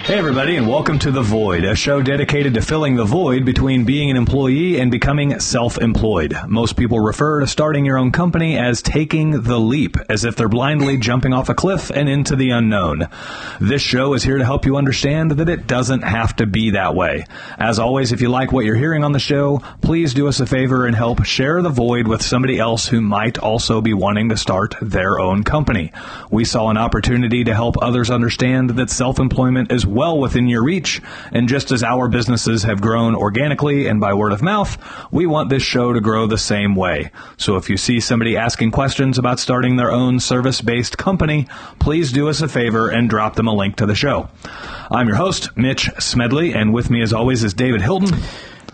Hey everybody, and welcome to The Void, a show dedicated to filling the void between being an employee and becoming self-employed. Most people refer to starting your own company as taking the leap, as if they're blindly jumping off a cliff and into the unknown. This show is here to help you understand that it doesn't have to be that way. As always, if you like what you're hearing on the show, please do us a favor and help share The Void with somebody else who might also be wanting to start their own company. We saw an opportunity to help others understand that self-employment is well within your reach, and just as our businesses have grown organically and by word of mouth, we want this show to grow the same way. So if you see somebody asking questions about starting their own service-based company, please do us a favor and drop them a link to the show. I'm your host, Mitch Smedley, and with me as always is David Hilton.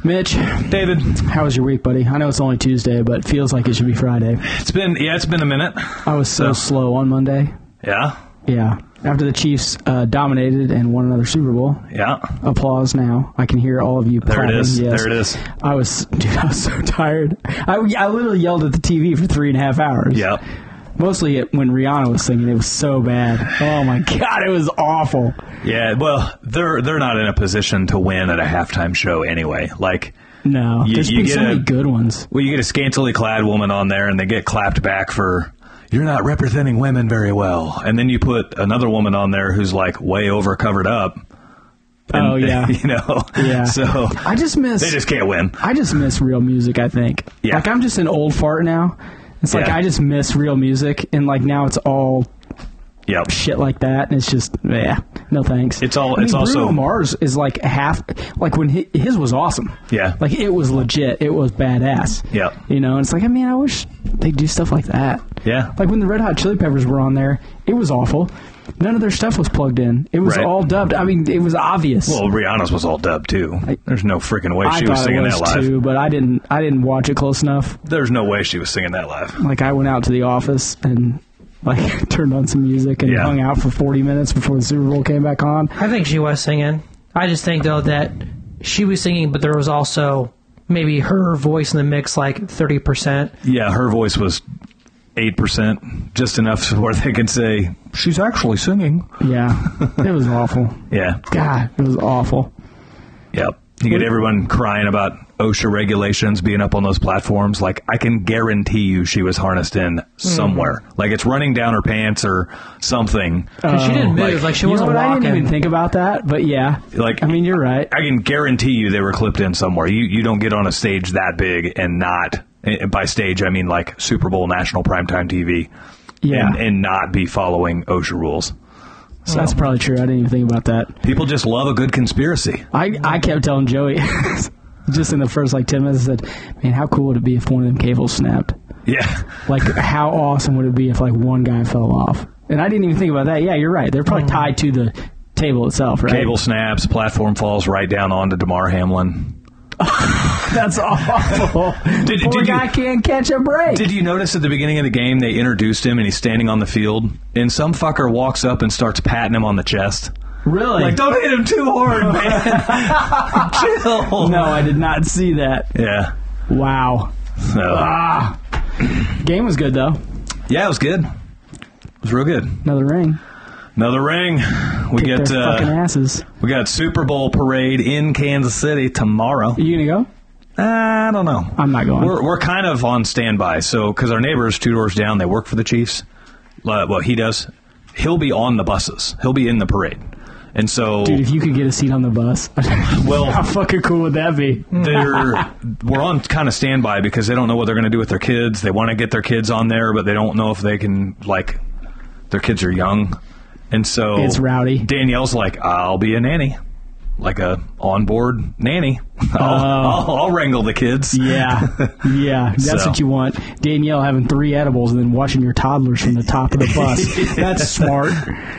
Mitch, David, how was your week, buddy? I know it's only Tuesday, but it feels like it should be Friday. It's been a minute. I was so slow on Monday. Yeah? Yeah. After the Chiefs dominated and won another Super Bowl. Yeah. Applause now. I can hear all of you clapping. There it is. Yes. There it is. I was so tired. I literally yelled at the TV for 3.5 hours. Yep. Mostly when Rihanna was singing. It was so bad. Oh, my God. It was awful. Yeah, well, they're not in a position to win at a halftime show anyway. Like, no. There's been so many good ones. Well, you get a scantily clad woman on there, and they get clapped back for, you're not representing women very well. And then you put another woman on there who's like way over covered up. And, oh, yeah. You know? Yeah. So I just miss... They just can't win. I just miss real music, I think. Yeah. Like, I'm just an old fart now. It's like I just miss real music, and like now it's all shit like that, and it's just, no thanks. It's all. I mean, it's also Bruno Mars is like half, like when his was awesome. Yeah. Like it was legit. It was badass. Yeah. You know, and it's like, I mean, I wish they'd do stuff like that. Yeah. Like when the Red Hot Chili Peppers were on there, it was awful. None of their stuff was plugged in. It was all dubbed. I mean, it was obvious. Well, Rihanna's was all dubbed too. There's no freaking way she was singing that live. Too, but I didn't watch it close enough. There's no way she was singing that live. Like I went out to the office and like turned on some music and hung out for 40 minutes before the Super Bowl came back on. I think she was singing. I just think though that she was singing, but there was also maybe her voice in the mix, like 30%. Yeah, her voice was 8%, just enough to where they could say, she's actually singing. Yeah, it was awful. Yeah. God, it was awful. Yep. You get everyone crying about OSHA regulations being up on those platforms. Like, I can guarantee you she was harnessed in somewhere. Like, it's running down her pants or something. Because she didn't move. Like she wasn't walking. I didn't even think about that, but yeah. Like, I mean, you're right. I can guarantee you they were clipped in somewhere. You don't get on a stage that big and not... By stage, I mean like Super Bowl national primetime TV, and not be following OSHA rules. So that's probably true. I didn't even think about that. People just love a good conspiracy. I kept telling Joey, just in the first 10 minutes, I said, man, how cool would it be if one of them cables snapped? Yeah. Like, how awesome would it be if one guy fell off? And I didn't even think about that. Yeah, you're right. They're probably tied to the table itself, right? Cable snaps, platform falls right down onto DeMar Hamlin. That's awful. Poor guy can't catch a break. Did you notice at the beginning of the game they introduced him and he's standing on the field and some fucker walks up and starts patting him on the chest? Really? Like, don't hit him too hard, man. Chill. No, I did not see that. Yeah. Wow. So. Game was good, though. Yeah, it was good. It was real good. Another ring. We Kick get their fucking asses. We got Super Bowl parade in Kansas City tomorrow. You gonna go? I don't know. I'm not going. We're kind of on standby. So because our neighbors 2 doors down, they work for the Chiefs. Well, he does. He'll be on the buses. He'll be in the parade. And so, dude, if you could get a seat on the bus, well, how fucking cool would that be? We're on kind of standby because they don't know what they're going to do with their kids. They want to get their kids on there, but they don't know if they can. Their kids are young. And so it's rowdy. Danielle's like, I'll be a nanny, like a onboard nanny. I'll wrangle the kids. Yeah, that's what you want. Danielle having 3 edibles and then watching your toddlers from the top of the bus. That's smart.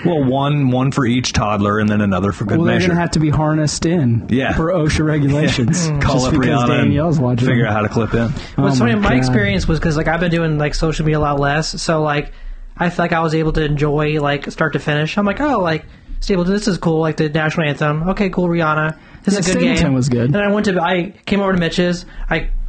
Well, one for each toddler and then another for good measure. Well, they're going to have to be harnessed in for OSHA regulations. Call up Rihanna Danielle's watching figure out how to clip in. Well, my experience was because I've been doing social media a lot less, so I feel like I was able to enjoy start to finish. I'm like, Stable, this is cool, the national anthem. Okay, cool, Rihanna. This is a good game. Was good. And I came over to Mitch's. I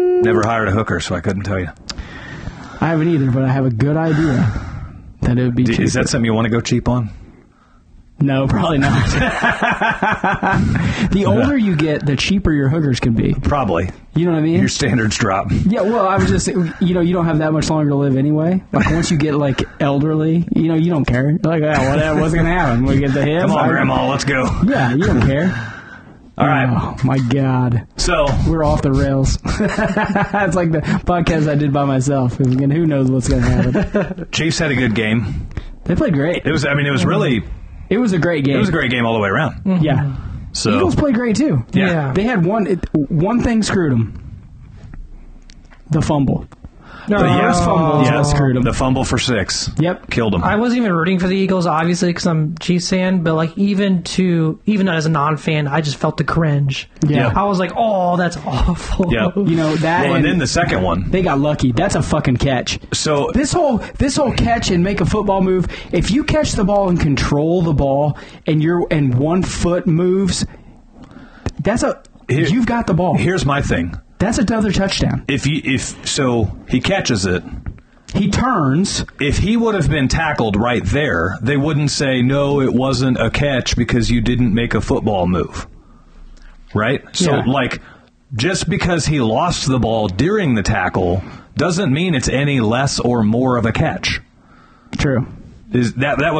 ding. Never hired a hooker, so I couldn't tell you. I haven't either, but I have a good idea that it would be cheaper. Is that something you want to go cheap on? No, probably not. The older you get, the cheaper your hookers can be. Probably. You know what I mean? Your standards drop. Yeah, well, I was just, you don't have that much longer to live anyway. Like, once you get, like, elderly, you don't care. You're like, what's going to happen? We get the hits? Come on, Grandma, let's go. Yeah, you don't care. All right. Oh, my God. So we're off the rails. It's like the podcast I did by myself. And who knows what's going to happen. Chiefs had a good game. They played great. It was really... It was a great game. It was a great game all the way around. Mm-hmm. Yeah. So Eagles played great, too. Yeah. They had one thing screwed them. The fumble. No, the first fumble screwed them. The fumble for 6. Yep. Killed them. I wasn't even rooting for the Eagles, obviously, because I'm Chiefs fan. But like, even as a non-fan, I just felt the cringe. Yeah. I was like, oh, that's awful. Yeah. That. Well, and then the second one, they got lucky. That's a fucking catch. So this whole catch and make a football move. If you catch the ball and control the ball, and 1 foot moves, you've got the ball. Here's my thing. That's another touchdown. If he catches it, he turns. If he would have been tackled right there, they wouldn't say, no, it wasn't a catch because you didn't make a football move. Right? So, just because he lost the ball during the tackle doesn't mean it's any less or more of a catch. True. That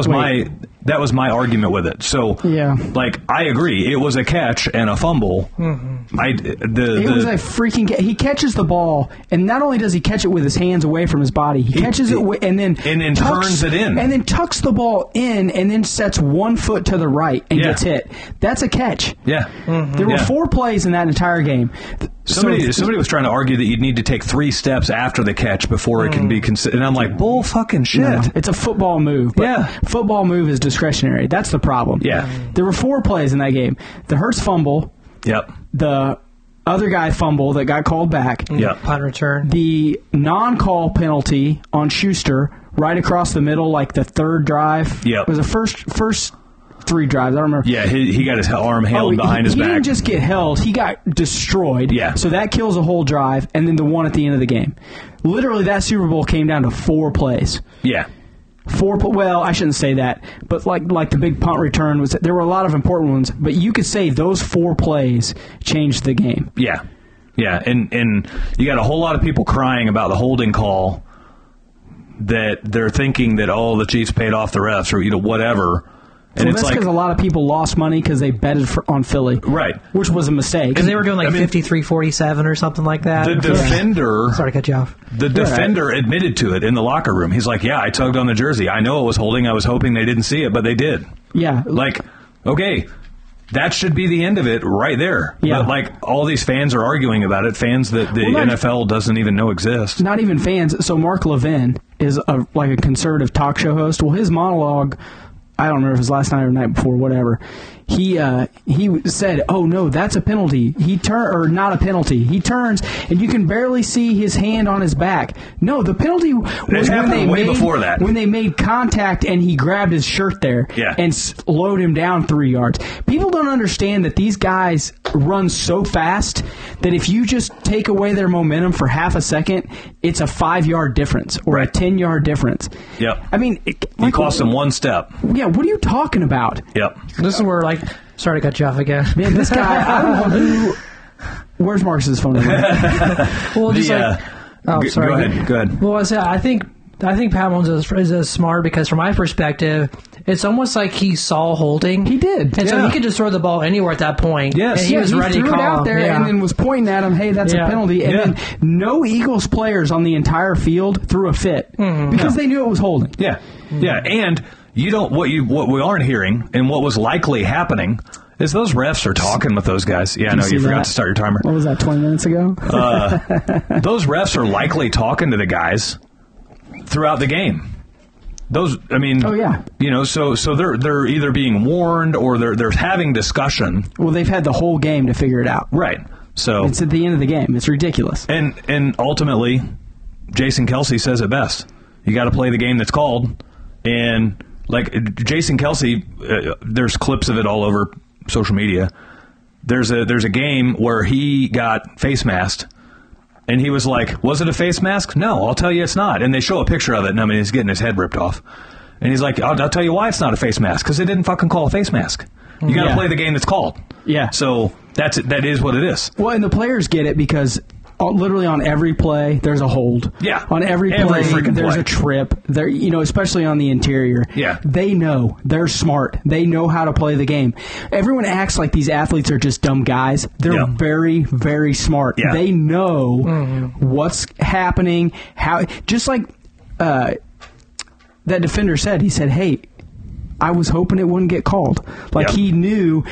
was my argument with it. So, I agree. It was a catch and a fumble. Mm-hmm. It was a freaking. He catches the ball, and not only does he catch it with his hands away from his body, he catches it and then turns it in, and then tucks the ball in, and then sets 1 foot to the right and gets hit. That's a catch. Yeah, there were 4 plays in that entire game. Somebody was trying to argue that you'd need to take 3 steps after the catch before it can be considered. And I'm like, bull fucking shit. No, it's a football move. But football move is discretionary. That's the problem. Yeah. There were 4 plays in that game. The Hurts fumble. Yep. The other guy fumble that got called back. Yep. Punt return. The non-call penalty on Schuster right across the middle, like the third drive. Yep. It was the first 3 drives. I don't remember. Yeah, he got his arm held behind his back. He didn't just get held. He got destroyed. Yeah. So that kills a whole drive, and then the one at the end of the game. Literally, that Super Bowl came down to 4 plays. Yeah. 4. Well, I shouldn't say that, but like the big punt return there were a lot of important ones. But you could say those 4 plays changed the game. Yeah. Yeah, and you got a whole lot of people crying about the holding call that they're thinking that the Chiefs paid off the refs or whatever. And well, that's because a lot of people lost money because they betted on Philly. Right. Which was a mistake. Because they were doing 53-47 or something like that. The defender... Sorry to cut you off. The defender admitted to it in the locker room. He's like, I tugged on the jersey. I know it was holding. I was hoping they didn't see it, but they did. Yeah. Okay, that should be the end of it right there. Yeah. But, all these fans are arguing about it, fans that the NFL doesn't even know exist. Not even fans. So Mark Levin is a conservative talk show host. Well, his monologue... I don't remember if it was last night or the night before, whatever. He said, "Oh no, that's a penalty." Not a penalty. He turns and you can barely see his hand on his back. No, the penalty was before that. When they made contact and he grabbed his shirt there and slowed him down 3 yards. People don't understand that these guys run so fast that if you just take away their momentum for half a second, it's a 5-yard difference or a 10-yard difference. Yep. I mean, it cost them 1 step. Yeah. What are you talking about? Yep. This is where sorry to cut you off again. Man, this guy, I don't know who. Where's Marcus's phone number? Well, just sorry. Go ahead. Well, I think Pat Mahomes is smart because from my perspective, it's almost like he saw holding. He did. And so he could just throw the ball anywhere at that point. Yes. And he was ready to threw call it out there and then was pointing at him, hey, that's a penalty. And then no Eagles players on the entire field threw a fit because they knew it was holding. Yeah. Yeah. And what we aren't hearing and what was likely happening is those refs are talking with those guys. Yeah, I know you forgot to start your timer. What was that, 20 minutes ago? Those refs are likely talking to the guys throughout the game. So they're either being warned or they're having discussion. Well, they've had the whole game to figure it out. Right. So it's at the end of the game. It's ridiculous. And ultimately, Jason Kelce says it best. You got to play the game that's called. And Jason Kelce, there's clips of it all over social media. There's a game where he got face masked And he was like, was it a face mask? No, I'll tell you it's not. And they show a picture of it, and I mean, he's getting his head ripped off. And he's like, I'll tell you why it's not a face mask, because they didn't fucking call a face mask. You got to play the game that's called. Yeah. So that is what it is. Well, and the players get it because literally on every play there's a hold. Yeah. On every play there's a trip. There, especially on the interior. Yeah. They know. They're smart. They know how to play the game. Everyone acts like these athletes are just dumb guys. They're very, very smart. Yeah. They know what's happening. How just like that defender said. He said, "Hey, I was hoping it wouldn't get called." Like he knew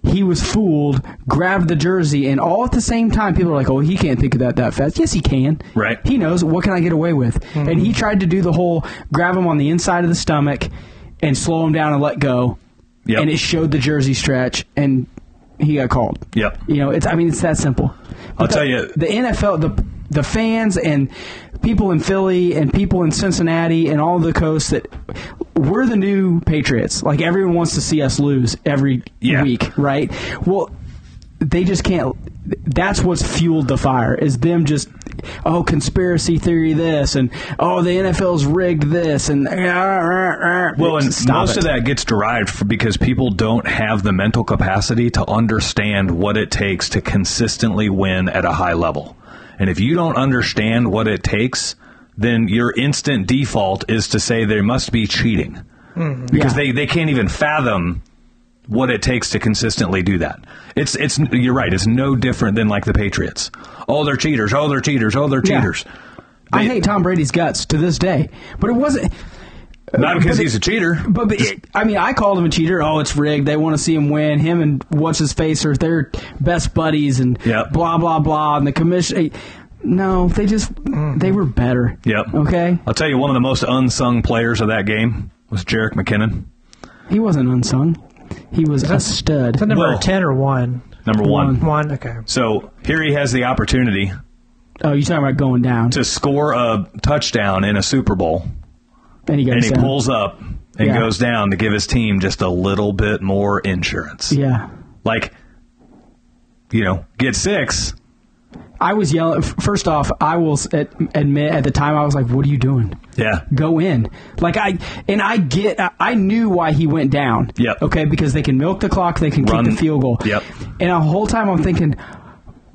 he was fooled, grabbed the jersey, and all at the same time, people are like, "Oh, he can't think of that fast." Yes, he can. Right. He knows, what can I get away with? Mm-hmm. And he tried to do the whole grab him on the inside of the stomach and slow him down and let go. Yep. And it showed the jersey stretch, and he got called. Yep. It's that simple. I'll tell you. The NFL, the fans and people in Philly and people in Cincinnati and all the coast, that we're the new Patriots. Like, everyone wants to see us lose every week, right? Well, they just can't. That's what's fueled the fire, is them just, conspiracy theory this, and the NFL's rigged this, and well, and most of that gets derived because people don't have the mental capacity to understand what it takes to consistently win at a high level. And if you don't understand what it takes, then your instant default is to say there must be cheating. Mm-hmm. Because they can't even fathom what it takes to consistently do that. It's you're right, it's no different than like the Patriots. Oh, they're cheaters. Oh, they're cheaters. Oh, they're cheaters. I hate Tom Brady's guts to this day. But it wasn't... Not because he's a cheater. But I called him a cheater. Oh, it's rigged. They want to see him win. Him and what's-his-face are their best buddies and blah, blah, blah. And the commission... No, they were better. Yep. Okay? I'll tell you, one of the most unsung players of that game was Jerick McKinnon. He wasn't unsung. He was a stud. Is that number 10 or 1? Number 1. 1, okay. So here he has the opportunity. Oh, you're talking about going down. To score a touchdown in a Super Bowl. And he pulls up and goes down to give his team just a little bit more insurance. Yeah. Like, get 6. I was yelling. First off, I will admit at the time I was like, "What are you doing? Yeah, go in." Like I knew why he went down. Yep. Okay, because they can milk the clock, they can kick the field goal. Yep. And the whole time I'm thinking,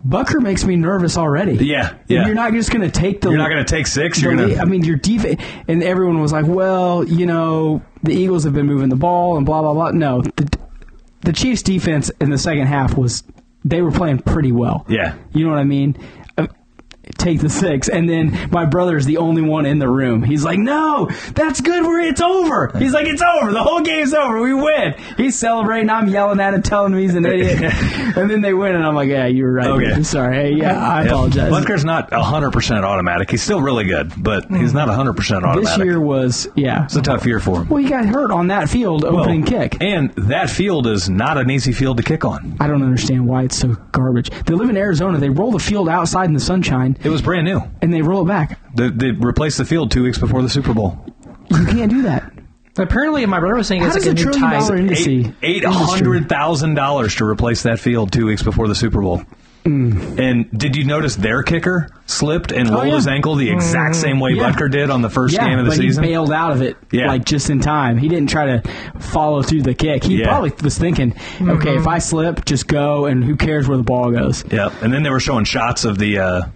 Bucker makes me nervous already. Yeah. And you're not just going to take You're not going to take 6. You're going to. I mean, your defense. And everyone was like, "Well, the Eagles have been moving the ball and blah blah blah." No, the Chiefs' defense in the second half was. They were playing pretty well. Yeah. You know what I mean? Take the 6. And then my brother's the only one in the room. He's like, "No, that's good. It's over." He's like, "It's over. The whole game's over. We win." He's celebrating. I'm yelling at him, telling him he's an idiot. And then they win, and I'm like, "Yeah, you were right. Okay. Sorry. Hey, I apologize." Butker's not 100% automatic. He's still really good, but he's not 100% automatic. This year was, It's a tough year for him. Well, he got hurt on that field opening kick. And that field is not an easy field to kick on. I don't understand why it's so garbage. They live in Arizona. They roll the field outside in the sunshine. It was brand new. And they roll it back. They replaced the field 2 weeks before the Super Bowl. You can't do that. Apparently, my brother was saying it's like a new type. $800,000 to replace that field 2 weeks before the Super Bowl. And did you notice their kicker slipped and rolled his ankle the exact same way Butker did on the first game of the season? He bailed out of it just in time. He didn't try to follow through the kick. He probably was thinking, okay, if I slip, just go, and who cares where the ball goes. Yeah, and then they were showing shots of the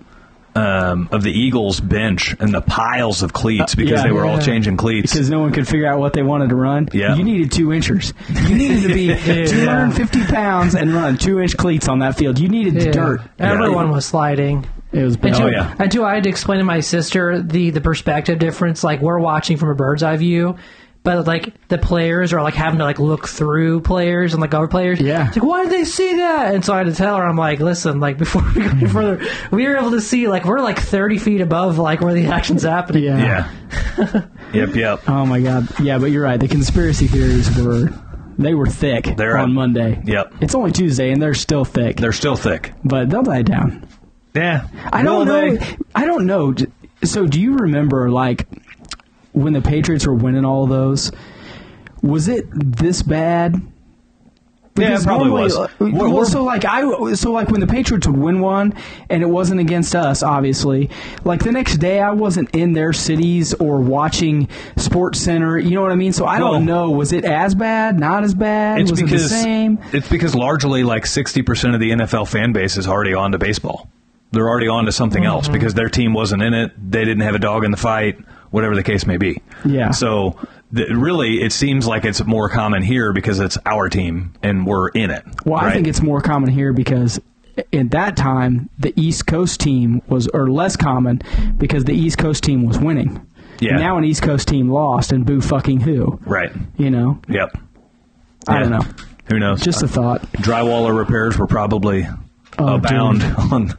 Eagles bench and the piles of cleats because they were all changing cleats. Because no one could figure out what they wanted to run. Yeah. You needed 2 inchers. You needed to be 250 pounds and run 2-inch cleats on that field. You needed dirt. Everyone was sliding. It was bad. And I had to explain to my sister the perspective difference. Like, we're watching from a bird's eye view, but like the players are like having to like look through players and like other players. Yeah. It's like, why did they see that? And so I had to tell her, I'm like, listen, like before we go any further, we were able to see like we're like 30 feet above like where the action's happening. Yeah. Yep. Oh my God. Yeah, but you're right. The conspiracy theories were thick on Monday. Yep. It's only Tuesday and they're still thick. But they'll die down. Yeah. I don't know. So do you remember like when the Patriots were winning all of those, was it this bad Yeah, it probably was. So like when the Patriots would win one, and it wasn't against us, obviously. Like the next day, I wasn't in their cities or watching Sports Center. You know what I mean? So I don't know. Was it as bad? Not as bad? Was it the same? It's because largely like 60% of the NFL fan base is already on to baseball. They're already on to something else because their team wasn't in it. They didn't have a dog in the fight. Whatever the case may be. Yeah. So really, it seems like it's more common here because it's our team and we're in it. Well, right? I think it's more common here because at that time the East Coast team was, or less common because the East Coast team was winning. Yeah. And now an East Coast team lost, and boo fucking who? Right. You know. Yep. I don't know. Who knows? Just a thought. Drywall repairs were probably. Abound on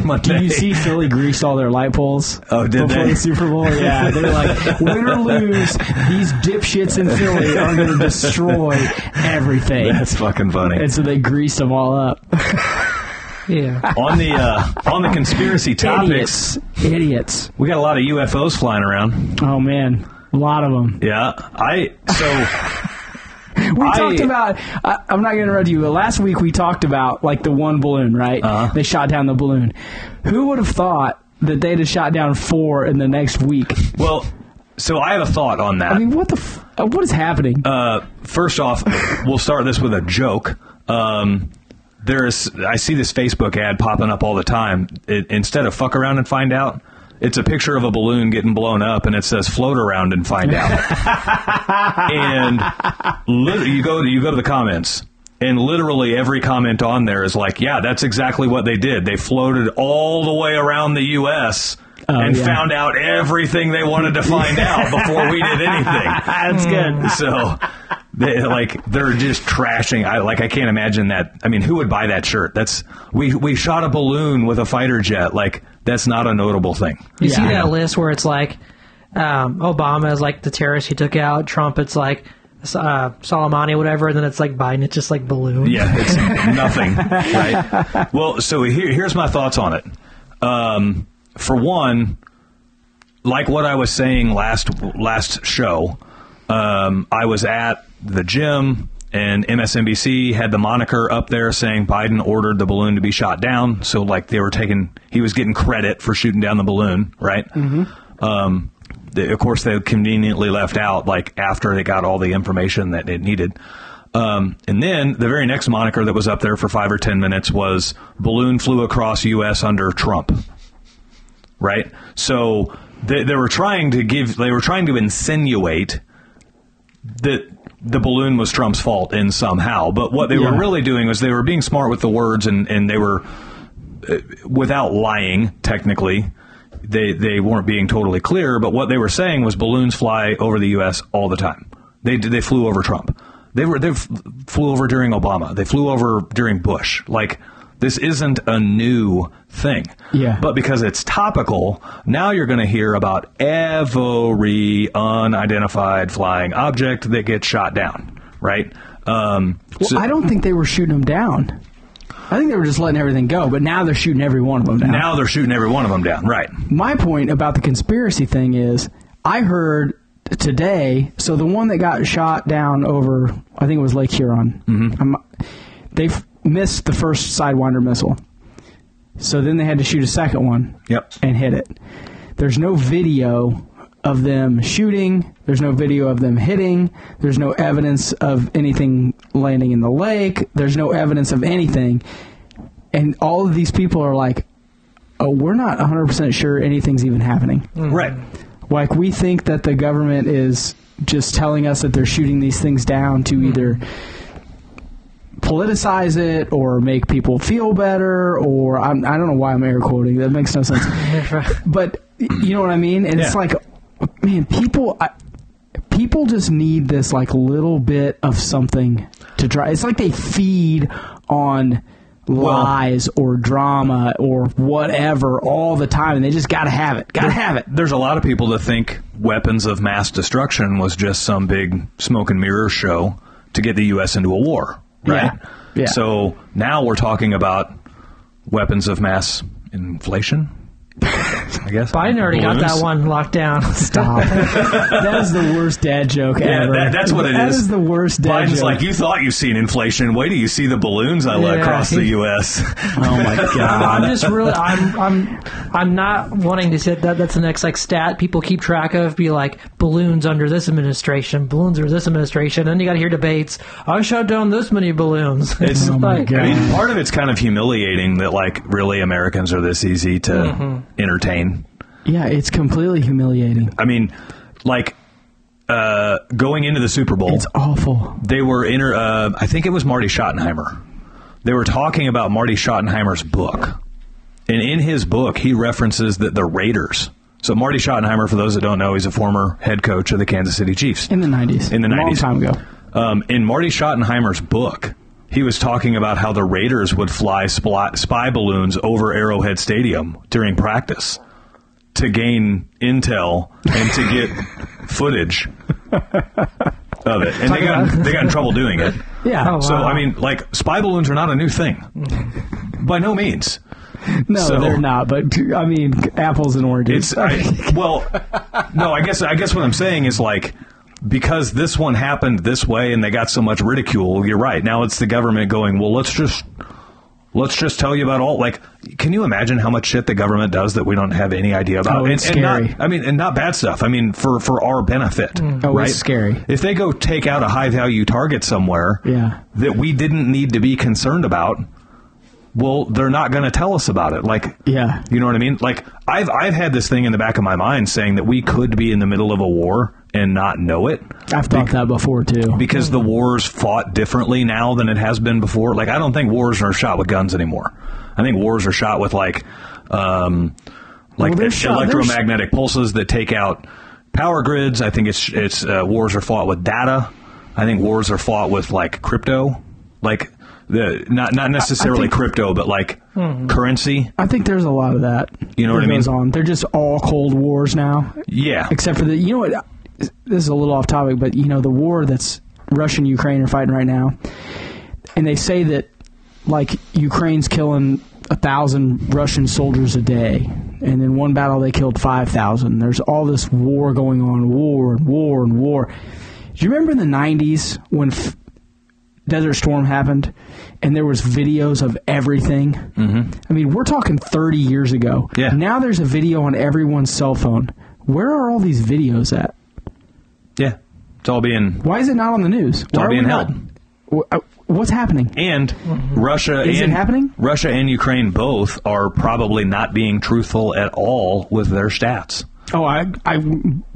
Monday. Did you see Philly greased all their light poles? Oh, did before they? The Super Bowl? Yeah, they're like, win or lose, these dipshits in Philly are going to destroy everything. That's fucking funny. And so they greased them all up. Yeah. On the conspiracy topics, idiots. We got a lot of UFOs flying around. Oh man, a lot of them. Yeah, We talked about, I'm not going to interrupt you, but last week we talked about, like, the one balloon, right? They shot down the balloon. Who would have thought that they'd have shot down 4 in the next week? Well, so I have a thought on that. I mean, what is happening? First off, we'll start this with a joke. I see this Facebook ad popping up all the time. Instead of fuck around and find out, it's a picture of a balloon getting blown up, and it says "float around and find out." And you go to the comments, and literally every comment on there is like, "Yeah, that's exactly what they did. They floated all the way around the U.S. and found out everything they wanted to find out before we did anything." That's good. So they're just trashing. I can't imagine that. I mean, who would buy that shirt? We shot a balloon with a fighter jet. Like, that's not a notable thing. You see that list where it's like Obama is like the terrorist he took out, Trump it's like Soleimani, whatever, and then it's like Biden, it's just like balloon. Yeah, it's nothing, right? Well, so here's my thoughts on it. For one, like what I was saying last show, I was at the gym, and MSNBC had the moniker up there saying Biden ordered the balloon to be shot down. So, like, he was getting credit for shooting down the balloon, right? Mm-hmm. Of course, they conveniently left out, like, after they got all the information that it needed. And then the very next moniker that was up there for 5 or 10 minutes was balloon flew across U.S. under Trump, right? So they were trying to insinuate that the balloon was Trump's fault in somehow. But what they were really doing was they were being smart with the words, and they were, without lying, technically, they weren't being totally clear, but what they were saying was balloons fly over the U.S. all the time. They flew over Trump. They flew over during Obama. They flew over during Bush. Like, this isn't a new thing. Yeah. But because it's topical, now you're going to hear about every unidentified flying object that gets shot down, right? I don't think they were shooting them down. I think they were just letting everything go, but now they're shooting every one of them down. Now they're shooting every one of them down, right. My point about the conspiracy thing is, I heard today, so the one that got shot down over, I think it was Lake Huron, they missed the first Sidewinder missile. So then they had to shoot a second one and hit it. There's no video of them shooting. There's no video of them hitting. There's no evidence of anything landing in the lake. There's no evidence of anything. And all of these people are like, oh, we're not 100% sure anything's even happening. Mm-hmm. Right. Like, we think that the government is just telling us that they're shooting these things down to either politicize it or make people feel better, or I don't know why I'm air quoting. That makes no sense. But you know what I mean? And it's like, man, people just need this like little bit of something to try. It's like they feed on lies or drama or whatever all the time, and they just gotta have it. There's a lot of people that think weapons of mass destruction was just some big smoke and mirror show to get the U.S. into a war, right? Yeah. So now we're talking about weapons of mass inflation. I guess. Biden already got that one locked down. Stop. That is the worst dad joke ever. That's what it is. That is the worst dad Biden's joke. like, you thought you've seen inflation. Wait till you see the balloons I let across the U.S. Oh my God. I'm just really, I'm not wanting to say that. That's the next like stat people keep track of. Be like balloons under this administration, balloons under this administration. Then you got to hear debates. I shot down this many balloons. It's my God. I mean, part of it's kind of humiliating that like really Americans are this easy to entertain. Yeah, it's completely humiliating. I mean, like going into the Super Bowl, It's awful. they were I think it was Marty Schottenheimer. They were talking about Marty Schottenheimer's book. And in his book, he references that the Raiders. So Marty Schottenheimer, for those that don't know, he's a former head coach of the Kansas City Chiefs. In the 90s. In the 90s. A long time ago. In Marty Schottenheimer's book, he was talking about how the Raiders would fly spy balloons over Arrowhead Stadium during practice to gain intel and to get footage of it. And they got in trouble doing it. Yeah. Oh, wow. So, I mean, like, spy balloons are not a new thing. By no means. No, So- they're not. But, I mean, apples and oranges. I guess what I'm saying is, like, because this one happened this way and they got so much ridicule, you're right. Now it's the government going, well, let's just tell you about all, like, can you imagine how much shit the government does that we don't have any idea about? Oh, it's scary. And not bad stuff. I mean, for our benefit. Oh, right? it's scary. If they go take out a high value target somewhere Yeah. that we didn't need to be concerned about, well, they're not going to tell us about it. Like, Yeah. you know what I mean? Like, I've had this thing in the back of my mind saying that we could be in the middle of a war and not know it. I've thought that before, too. Because the war's fought differently now than it has been before. Like, I don't think wars are shot with guns anymore. I think wars are shot with, like electromagnetic pulses that take out power grids. I think it's wars are fought with data. I think wars are fought with, like, crypto. Like, not necessarily crypto, but like currency. I think there's a lot of that. You know what I mean? Goes on. They're just all Cold Wars now. Yeah. Except for you know what? This is a little off topic, but you know the war that's Russia and Ukraine are fighting right now, and they say that like Ukraine's killing 1,000 Russian soldiers a day, and in one battle they killed 5,000. There's all this war going on, war and war and war. Do you remember in the 90s when Desert Storm happened, and there was videos of everything? Mm-hmm. I mean, we're talking 30 years ago. Yeah. Now there's a video on everyone's cell phone. Where are all these videos at? Yeah. It's all being... Why is it not on the news? It's all being held. What's happening? And Russia Is it happening? Russia and Ukraine both are probably not being truthful at all with their stats. Oh, I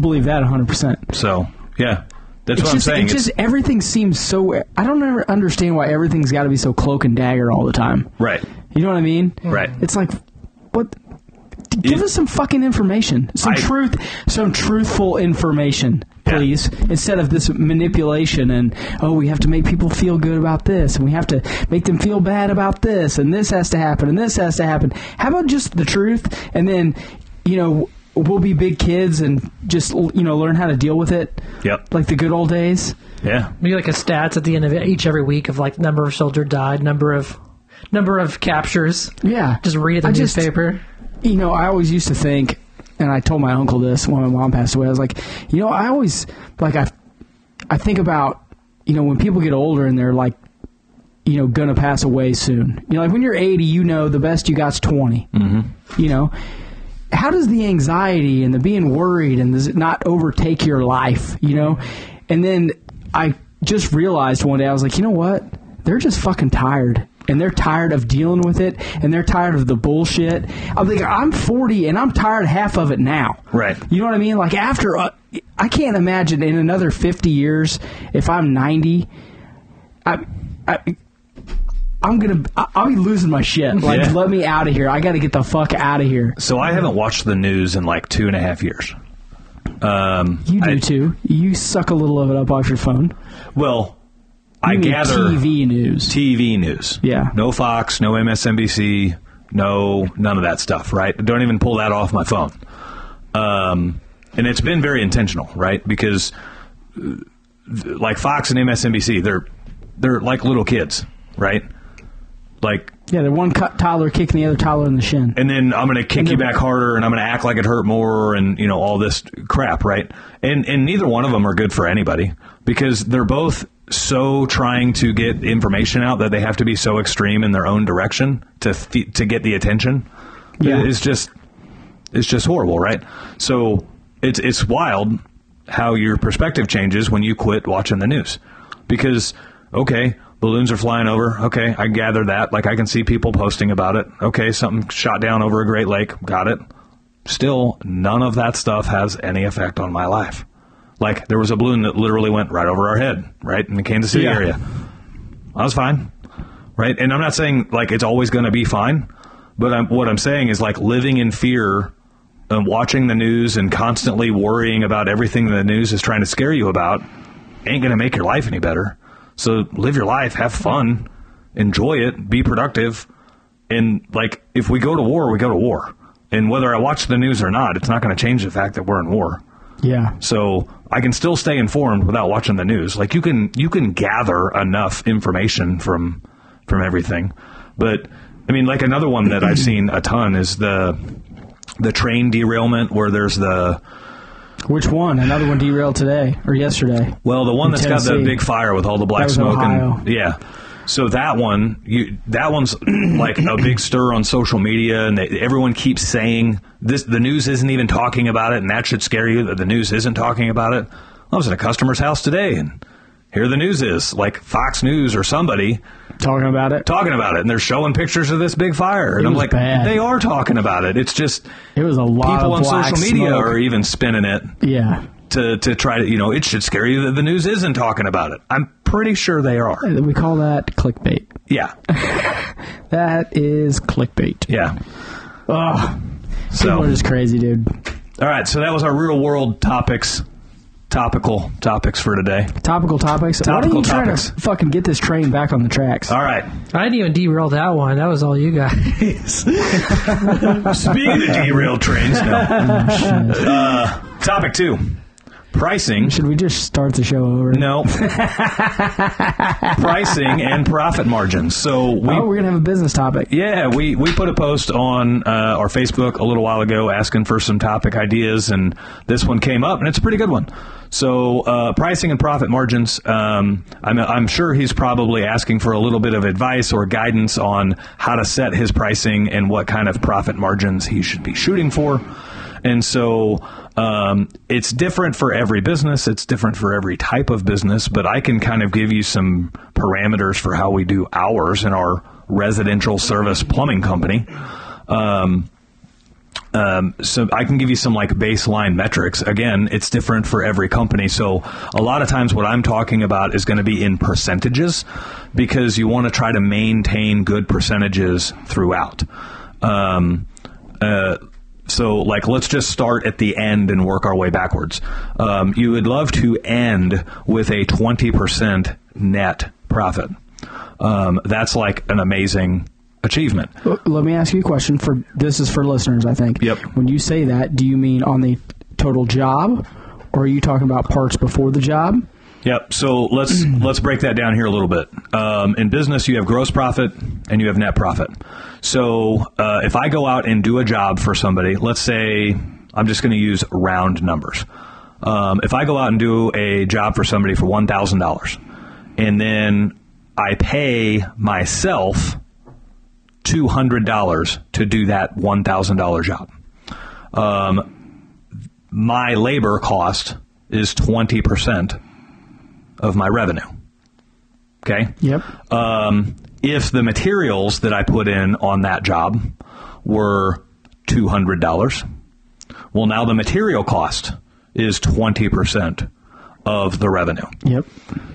believe that 100%. So, yeah. That's what I'm saying. It's just everything seems so... I don't ever understand why everything's got to be so cloak and dagger all the time. Right. You know what I mean? Right. It's like, what... Give us some fucking information. Some truthful information, please. Yeah. Instead of this manipulation and, we have to make people feel good about this, and we have to make them feel bad about this, and this has to happen, and this has to happen. How about just the truth, and then, we'll be big kids and just, learn how to deal with it. Yep. Like the good old days. Yeah. Maybe like a stats at the end of every week of like number of soldiers died, number of captures. Yeah. Just read it in the newspaper. I always used to think, and I told my uncle this when my mom passed away, I was like, I always, like, I think about, when people get older and they're like, gonna pass away soon. Like when you're 80, the best you got's 20. Mm-hmm. How does the anxiety and the being worried and does it not overtake your life, And then I just realized one day, I was like, you know what? They're just fucking tired. And they're tired of dealing with it, and they're tired of the bullshit. I'm thinking, I'm 40, and I'm tired of half of it now. Right. You know what I mean? Like, after, I can't imagine in another 50 years, if I'm 90, I'll be losing my shit. Like, let me out of here. I got to get the fuck out of here. So I haven't watched the news in like 2.5 years. You do too. You suck a little of it up off your phone. Well... I gather TV news. TV news. Yeah. No Fox, no MSNBC, none of that stuff, right? Don't even pull that off my phone. And it's been very intentional, right? Because like Fox and MSNBC, they're like little kids, right? Like Yeah, the one toddler kicking the other toddler in the shin. And then I'm going to kick you back harder, and I'm going to act like it hurt more, and, all this crap, right? And neither one of them are good for anybody, because they're both so trying to get information out that they have to be so extreme in their own direction to get the attention. Yeah. It's just horrible, right? So it's wild how your perspective changes when you quit watching the news. Because, okay, balloons are flying over. Okay, I gather that. Like, I can see people posting about it. Okay, something shot down over a Great Lake. Got it. Still, none of that stuff has any effect on my life. Like, there was a balloon that literally went right over our head, right, in the Kansas City area. I was fine, right? And I'm not saying, like, it's always going to be fine, but what I'm saying is, like, living in fear and watching the news and constantly worrying about everything the news is trying to scare you about ain't going to make your life any better. So live your life, have fun, enjoy it, be productive. And, like, if we go to war, we go to war. And whether I watch the news or not, it's not going to change the fact that we're in war. Yeah. So I can still stay informed without watching the news. Like, you can gather enough information from everything. But, I mean, like, another one that I've seen a ton is the train derailment where there's the... Which one? Another one derailed today or yesterday? Well, the one that's got the big fire with all the black smoke. Ohio. Yeah. So that one's like a big stir on social media, and everyone keeps saying this. The news isn't even talking about it, and that should scare you that the news isn't talking about it. I was at a customer's house today, and here the news is, like Fox News or somebody talking about it, and they're showing pictures of this big fire, and I'm like, bad. They are talking about it. It's just it was a lot people of on black social media smoke. are even spinning it. Yeah. To try to, it should scare you that the news isn't talking about it. I'm pretty sure they are. We call that clickbait. Yeah. That is clickbait. Yeah. Oh, people are just crazy, dude. All right, so that was our real world topical topics for today. Topical topics? Why are you trying to fucking get this train back on the tracks? All right. I didn't even derail that one. That was all you guys. Speaking of derailed trains, no. Topic 2. Pricing. Should we just start the show over? No. Pricing and profit margins. So we're going to have a business topic. Yeah, we put a post on our Facebook a little while ago asking for some topic ideas, and this one came up, and it's a pretty good one. So pricing and profit margins, I'm sure he's probably asking for a little bit of advice or guidance on how to set his pricing and what kind of profit margins he should be shooting for. And so it's different for every business. It's different for every type of business. But I can kind of give you some parameters for how we do ours in our residential service plumbing company. So I can give you some like baseline metrics. Again, it's different for every company. So a lot of times what I'm talking about is going to be in percentages because you want to try to maintain good percentages throughout. So, like, let's just start at the end and work our way backwards. You would love to end with a 20% net profit. That's like an amazing achievement. Let me ask you a question. This is for listeners, I think. Yep. When you say that, do you mean on the total job, or are you talking about parts before the job? Yep. So let's break that down here a little bit. In business, you have gross profit and you have net profit. So if I go out and do a job for somebody, let's say I'm just going to use round numbers. If I go out and do a job for somebody for $1,000 and then I pay myself $200 to do that $1,000 job, my labor cost is 20% of my revenue. Okay? Yep. If the materials that I put in on that job were $200, well, now the material cost is 20% of the revenue. Yep.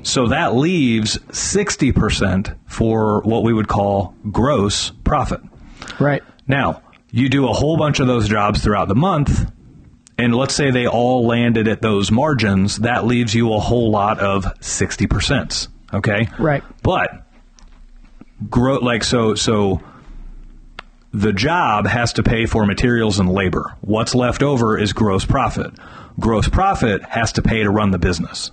So that leaves 60% for what we would call gross profit. Right. Now, you do a whole bunch of those jobs throughout the month, and let's say they all landed at those margins, that leaves you a whole lot of 60%. Okay? Right. But so the job has to pay for materials and labor. What's left over is gross profit. Gross profit has to pay to run the business.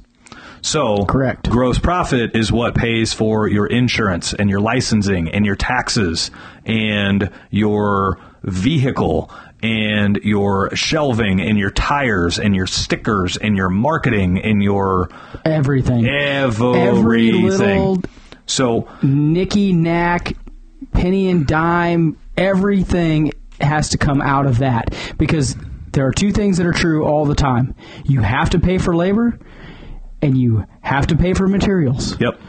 So correct. Gross profit is what pays for your insurance and your licensing and your taxes and your vehicle and your shelving and your tires and your stickers and your marketing and your everything. Every little so nicky knack, penny and dime, everything has to come out of that, because there are two things that are true all the time. You have to pay for labor and you have to pay for materials. Yep.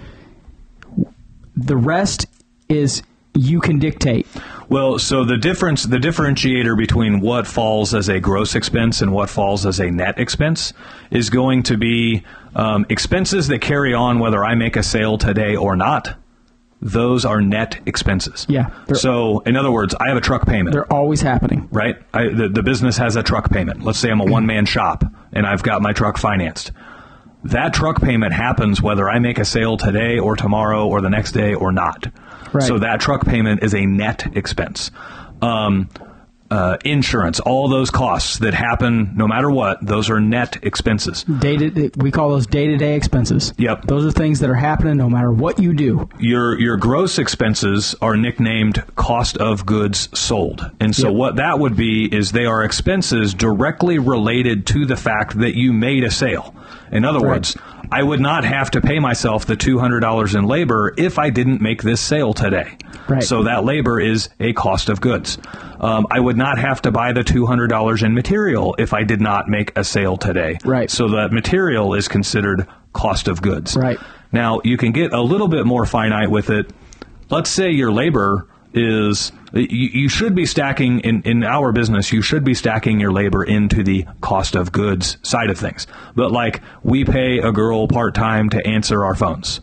The rest is you can dictate. Well, so the differentiator between what falls as a gross expense and what falls as a net expense is going to be expenses that carry on whether I make a sale today or not. Those are net expenses. Yeah. So, in other words, I have a truck payment. They're always happening. Right? The business has a truck payment. Let's say I'm a one-man shop and I've got my truck financed. That truck payment happens whether I make a sale today or tomorrow or the next day or not. Right. So that truck payment is a net expense. Insurance, all those costs that happen no matter what, those are net expenses. We call those day-to-day expenses. Yep. Those are things that are happening no matter what you do. Your gross expenses are nicknamed cost of goods sold. And so what that would be is they are expenses directly related to the fact that you made a sale. In other words, I would not have to pay myself the $200 in labor if I didn't make this sale today. Right. So that labor is a cost of goods. I would not have to buy the $200 in material if I did not make a sale today. Right. So that material is considered cost of goods. Right. Now, you can get a little bit more finite with it. Let's say your labor is, you should be stacking, in our business, you should be stacking your labor into the cost of goods side of things. But like, we pay a girl part-time to answer our phones.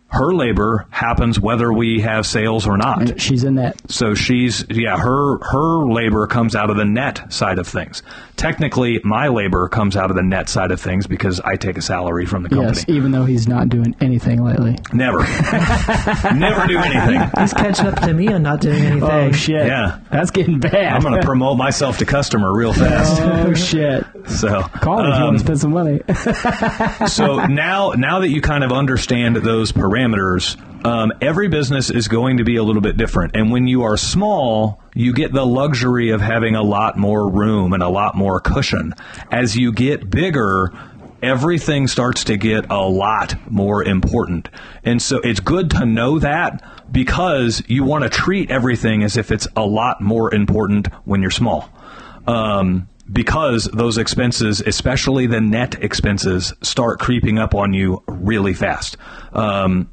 Her labor happens whether we have sales or not. And she's in that. So her labor comes out of the net side of things. Technically, my labor comes out of the net side of things because I take a salary from the company. Yes, even though he's not doing anything lately. Never. Never do anything. He's catching up to me on not doing anything. Oh, shit. Yeah. That's getting bad. I'm going to promote myself to customer real fast. Oh, shit. So call me if you want to spend some money. So now that you kind of understand those parameters, every business is going to be a little bit different. And when you are small, you get the luxury of having a lot more room and a lot more cushion. As you get bigger, everything starts to get a lot more important. And so it's good to know that, because you want to treat everything as if it's a lot more important when you're small. Because those expenses, especially the net expenses, start creeping up on you really fast. All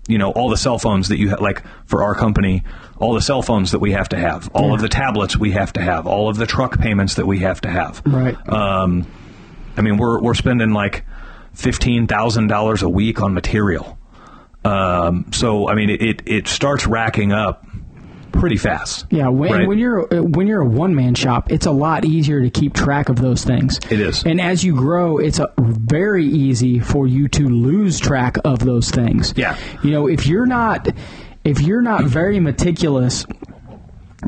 the cell phones that you have, like for our company, all the cell phones that we have to have, all of the tablets we have to have, all of the truck payments that we have to have. Right. We're spending like $15,000 a week on material. It starts racking up pretty fast. Yeah, when you're a one-man shop, it's a lot easier to keep track of those things. It is. And as you grow, it's very easy for you to lose track of those things. Yeah. If you're not very meticulous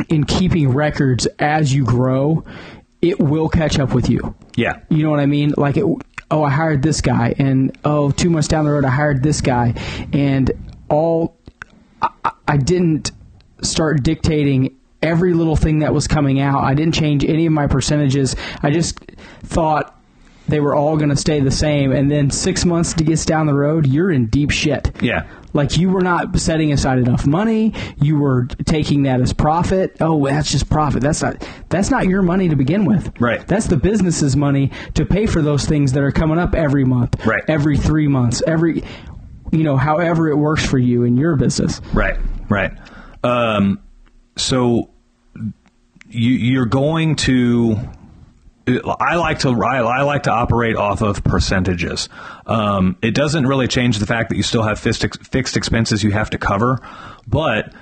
in keeping records as you grow, it will catch up with you. Yeah. You know what I mean? Like, I hired this guy, and 2 months down the road, I hired this guy, and I didn't start dictating every little thing that was coming out. I didn't change any of my percentages. I just thought they were all going to stay the same. And then 6 months gets down the road, you're in deep shit. Yeah. Like, you were not setting aside enough money. You were taking that as profit. Oh, that's just profit. That's not your money to begin with. Right. That's the business's money to pay for those things that are coming up every month. Right. Every 3 months. However it works for you in your business. Right. Right. So you're going to. I like to operate off of percentages. It doesn't really change the fact that you still have fixed expenses you have to cover, but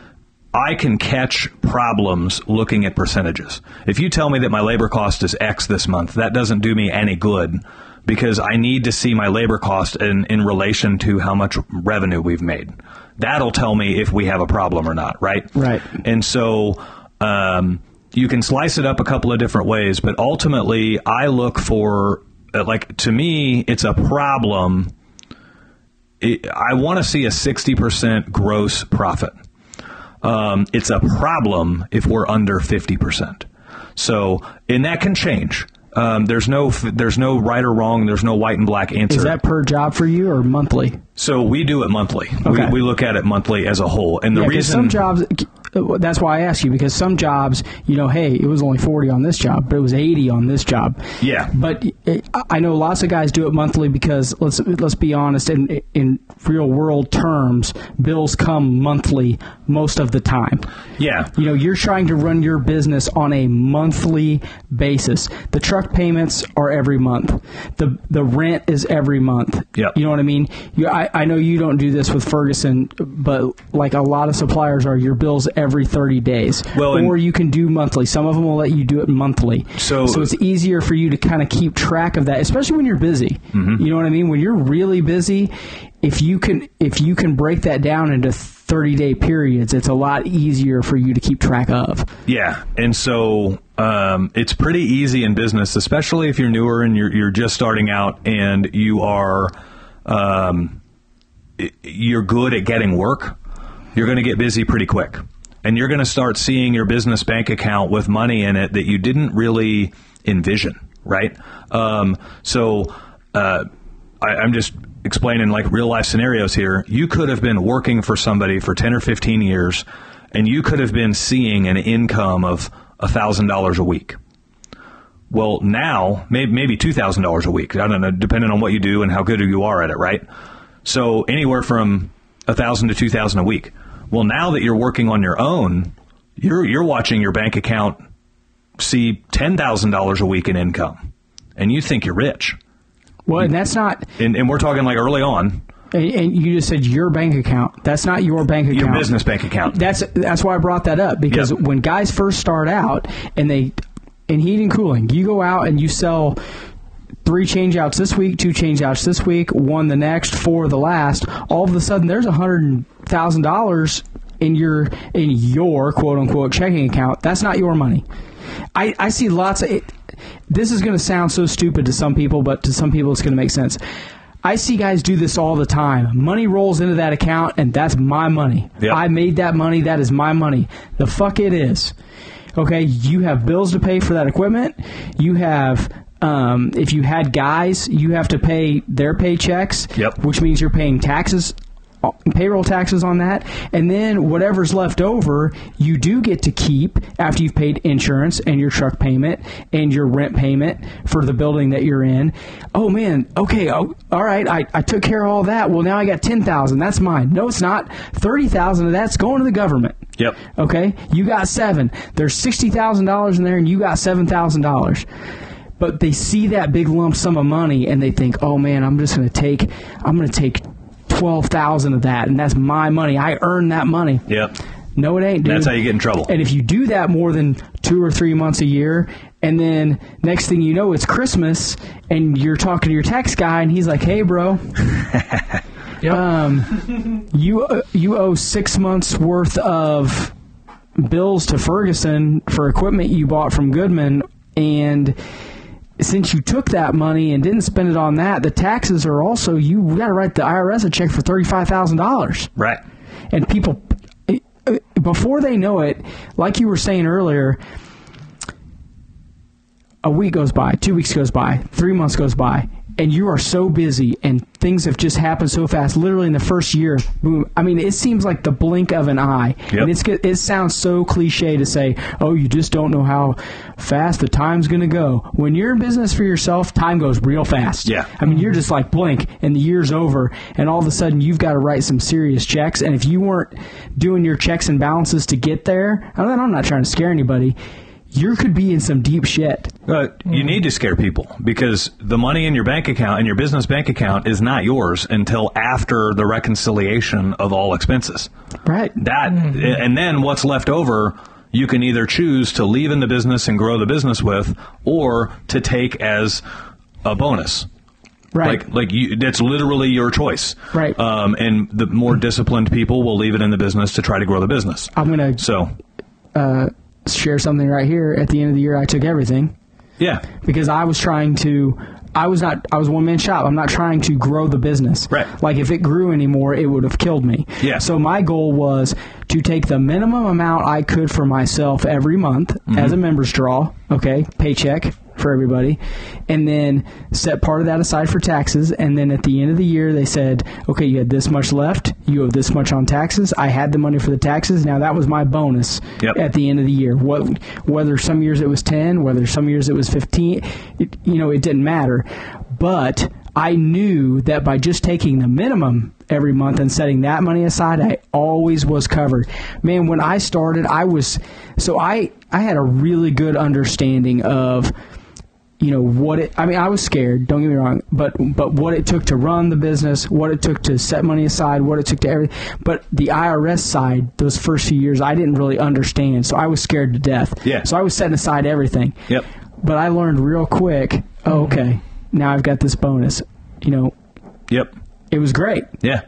I can catch problems looking at percentages. If you tell me that my labor cost is X this month, that doesn't do me any good, because I need to see my labor cost in relation to how much revenue we've made. That'll tell me if we have a problem or not, right? Right. And so you can slice it up a couple of different ways, but ultimately I look for, to me, it's a problem I want to see a 60% gross profit. It's a problem if we're under 50%. So, and that can change. There's no right or wrong. There's no white and black answer. Is that per job for you or monthly? So we do it monthly. Okay. We look at it monthly as a whole. And the reason some jobs, that's why I ask you, because some jobs, hey, it was only 40 on this job, but it was 80 on this job. Yeah. But I know lots of guys do it monthly because let's be honest, in real world terms, bills come monthly most of the time. Yeah. You're trying to run your business on a monthly basis. The truck payments are every month. The rent is every month. Yep. You know what I mean? I know you don't do this with Ferguson, but like a lot of suppliers are, your bills every 30 days. Or you can do monthly. Some of them will let you do it monthly. So it's easier for you to kind of keep track of that, especially when you're busy. Mm-hmm. You know what I mean? When you're really busy, if you can break that down into 30-day periods, it's a lot easier for you to keep track of. Yeah. And so it's pretty easy in business, especially if you're newer and you're just starting out and you are you're good at getting work. You're going to get busy pretty quick. And you're going to start seeing your business bank account with money in it that you didn't really envision, right? I'm just explaining like real life scenarios here. You could have been working for somebody for 10 or 15 years, and you could have been seeing an income of $1,000 a week. Well, now, maybe $2,000 a week. I don't know, depending on what you do and how good you are at it, right? So anywhere from $1,000 to $2,000 a week. Well, now that you're working on your own, you're watching your bank account see $10,000 a week in income, and you think you're rich. Well, and that's not... And we're talking like early on. And you just said your bank account. That's not your bank account. Your business bank account. That's why I brought that up, because when guys first start out, and in heating and cooling, you go out and you sell 3 changeouts this week, 2 changeouts this week, 1 the next, 4 the last. All of a sudden, there's $100,000 in your quote unquote checking account. That's not your money. I see lots of it. This is going to sound so stupid to some people, but to some people it's going to make sense. I see guys do this all the time. Money rolls into that account, and that's my money. Yep. I made that money. That is my money. The fuck it is. Okay, you have bills to pay for that equipment. You have, if you had guys, you have to pay their paychecks, which means you're paying taxes, payroll taxes on that. And then whatever's left over, you do get to keep after you've paid insurance and your truck payment and your rent payment for the building that you're in. Oh, man. Okay. Oh, all right. I took care of all that. Well, now I got $10,000. That's mine. No, it's not. $30,000 of that's going to the government. Yep. Okay. You got $7,000. There's $60,000 in there, and you got $7,000. But they see that big lump sum of money, and they think, oh, man, I'm going to take $12,000 of that, and that's my money. I earned that money. Yep. No, it ain't, dude. That's how you get in trouble. And if you do that more than 2 or 3 months a year, and then next thing you know, it's Christmas, and you're talking to your tax guy, and he's like, "Hey, bro, you owe 6 months worth of bills to Ferguson for equipment you bought from Goodman, and since you took that money and didn't spend it on that, the taxes are also, you got to write the IRS a check for $35,000. Right. And people, before they know it, like you were saying earlier, a week goes by, 2 weeks goes by, 3 months goes by, and you are so busy and things have just happened so fast. Literally in the first year, boom. I mean, it seems like the blink of an eye. Yep. And it sounds so cliche to say, oh, you just don't know how fast the time's going to go. When you're in business for yourself, time goes real fast. Yeah. I mean, you're just like blink and the year's over, and all of a sudden you've got to write some serious checks. And if you weren't doing your checks and balances to get there, I'm not trying to scare anybody, you could be in some deep shit. You need to scare people, because the money in your bank account, in your business bank account, is not yours until after the reconciliation of all expenses. Right. And then what's left over, you can either choose to leave in the business and grow the business with, or to take as a bonus. Right. That's literally your choice. Right. And the more disciplined people will leave it in the business to try to grow the business. I'm going to share something right here. At the end of the year, I took everything. Yeah. Because I was trying to I was one man shop. I'm not trying to grow the business. Right. Like if it grew anymore, it would have killed me. Yeah. So my goal was to take the minimum amount I could for myself every month as a member's draw, okay, paycheck for everybody, and then set part of that aside for taxes. And then at the end of the year, they said, okay, you had this much left. You owe this much on taxes. I had the money for the taxes. Now that was my bonus at the end of the year. Whether some years it was 10, whether some years it was 15, it didn't matter. But I knew that by just taking the minimum every month and setting that money aside, I always was covered. Man, when I started, I had a really good understanding of, I was scared, don't get me wrong, but what it took to run the business, what it took to set money aside, what it took to everything. But the IRS side, those first few years, I didn't really understand, so I was scared to death. Yeah. So I was setting aside everything. Yep. But I learned real quick, okay, now I've got this bonus, Yep. It was great. Yeah.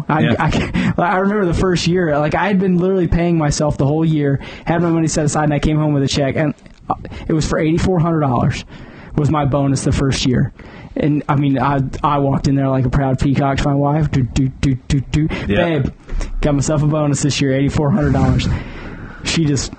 I remember the first year, like I had been literally paying myself the whole year, had my money set aside, and I came home with a check, and it was for $8,400 was my bonus the first year. And I mean, I walked in there like a proud peacock to my wife. Babe, got myself a bonus this year, $8,400. She just,